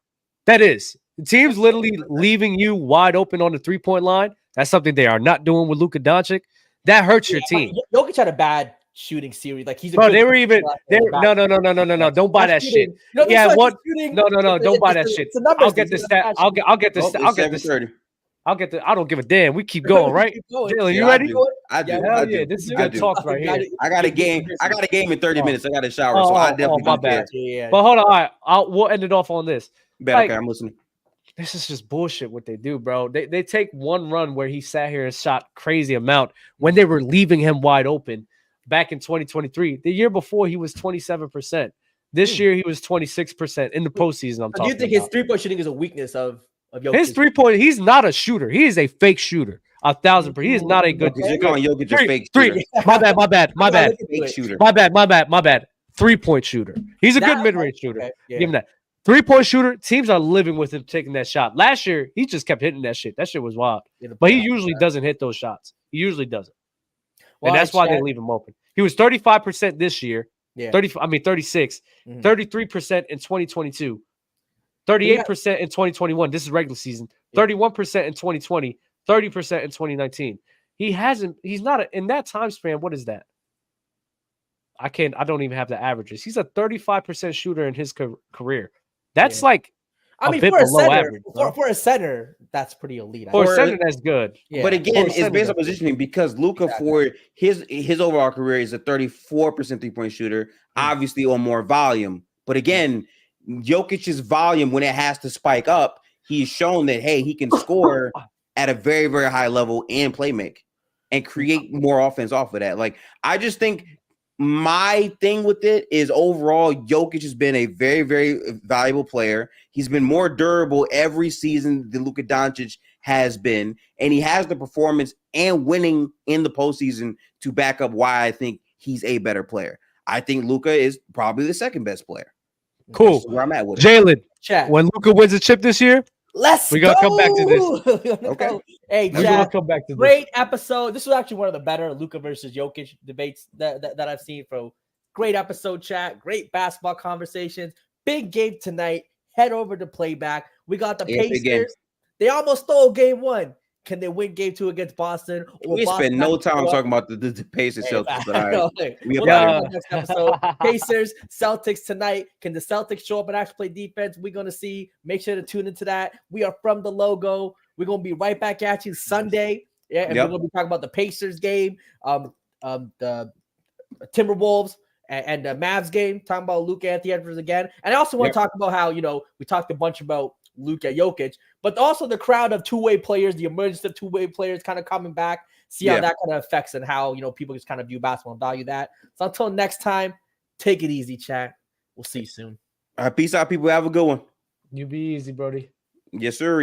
That is. Teams literally leaving you wide open on the three-point line. That's something they are not doing with Luka Doncic. That hurts your team. Jokic had a bad shooting series. Like he's a Bro, they were even no. Don't buy that shit. Yeah, what? No. Don't buy that shit. I'll get the stat. I'll get the stat. I'll get the. I don't give a damn. We keep going, right? Jalen, you ready? I do. Hell yeah, this is good talk right here. I got a game. I got a game in 30 minutes. I got a shower, so I definitely my bad. But hold on, all right, we'll end it off on this. Okay, I'm listening. This is just bullshit what they do, bro. They take one run where he sat here and shot crazy amount when they were leaving him wide open back in 2023. The year before, he was 27%. This year, he was 26% in the postseason. I'm talking. Do you think his three-point shooting is a weakness of Jokic? His three-point, he's not a shooter. He is a fake shooter. 1,000%. He is not a good. You're calling Jokic a fake shooter. My bad. Fake shooter. My bad. 3-point shooter. He's a good mid-range shooter. Okay, yeah. Give him that. 3-point shooter. Teams are living with him taking that shot. Last year, he just kept hitting that shit. That shit was wild. But he usually doesn't hit those shots. He usually doesn't. And that's why they leave him open. He was 35% this year. Yeah. 36. 33% in 2022. 38% in 2021. This is regular season. 31% in 2020. 30% in 2019. He's not in that time span. What is that? I don't even have the averages. He's a 35% shooter in his career. That's like for a center, average, for a center, that's pretty elite. For a center, that's good. Yeah. But again, it's based on positioning because Luka for his overall career is a 34% 3-point shooter, obviously on more volume. But again, Jokic's volume, when it has to spike up, he's shown that, hey, he can score at a very, very high level and play make and create more offense off of that. Like, I just think my thing with it is overall, Jokic has been a very, very valuable player. He's been more durable every season than Luka Doncic has been, and he has the performance and winning in the postseason to back up why I think he's a better player. I think Luka is probably the second best player. Cool. That's where I'm at with it. Jalen, when Luka wins a chip this year, we're gonna come back to this. Okay. Hey, we're gonna come back to great episode. This was actually one of the better Luka versus Jokic debates that I've seen. From great episode, chat. Great basketball conversations. Big game tonight. Head over to Playback. We got the Pacers. They almost stole game one. Can they win game two against Boston? We spend no time talking about the Pacers Celtics. Next episode. Pacers, Celtics tonight. Can the Celtics show up and actually play defense? We're going to see. Make sure to tune into that. We are from the logo. We're going to be right back at you Sunday. Yeah, and we're going to be talking about the Pacers game, the Timberwolves, and the Mavs game. Talking about Luka Anthony Edwards again. And I also want to talk about how, we talked a bunch about Luka Jokic, but also the crowd of two-way players, the emergence of two-way players kind of coming back, see how that kind of affects and how, people just kind of view basketball and value that. So until next time, take it easy, chat. We'll see you soon. All right, peace out, people. Have a good one. You be easy, Brody. Yes, sir.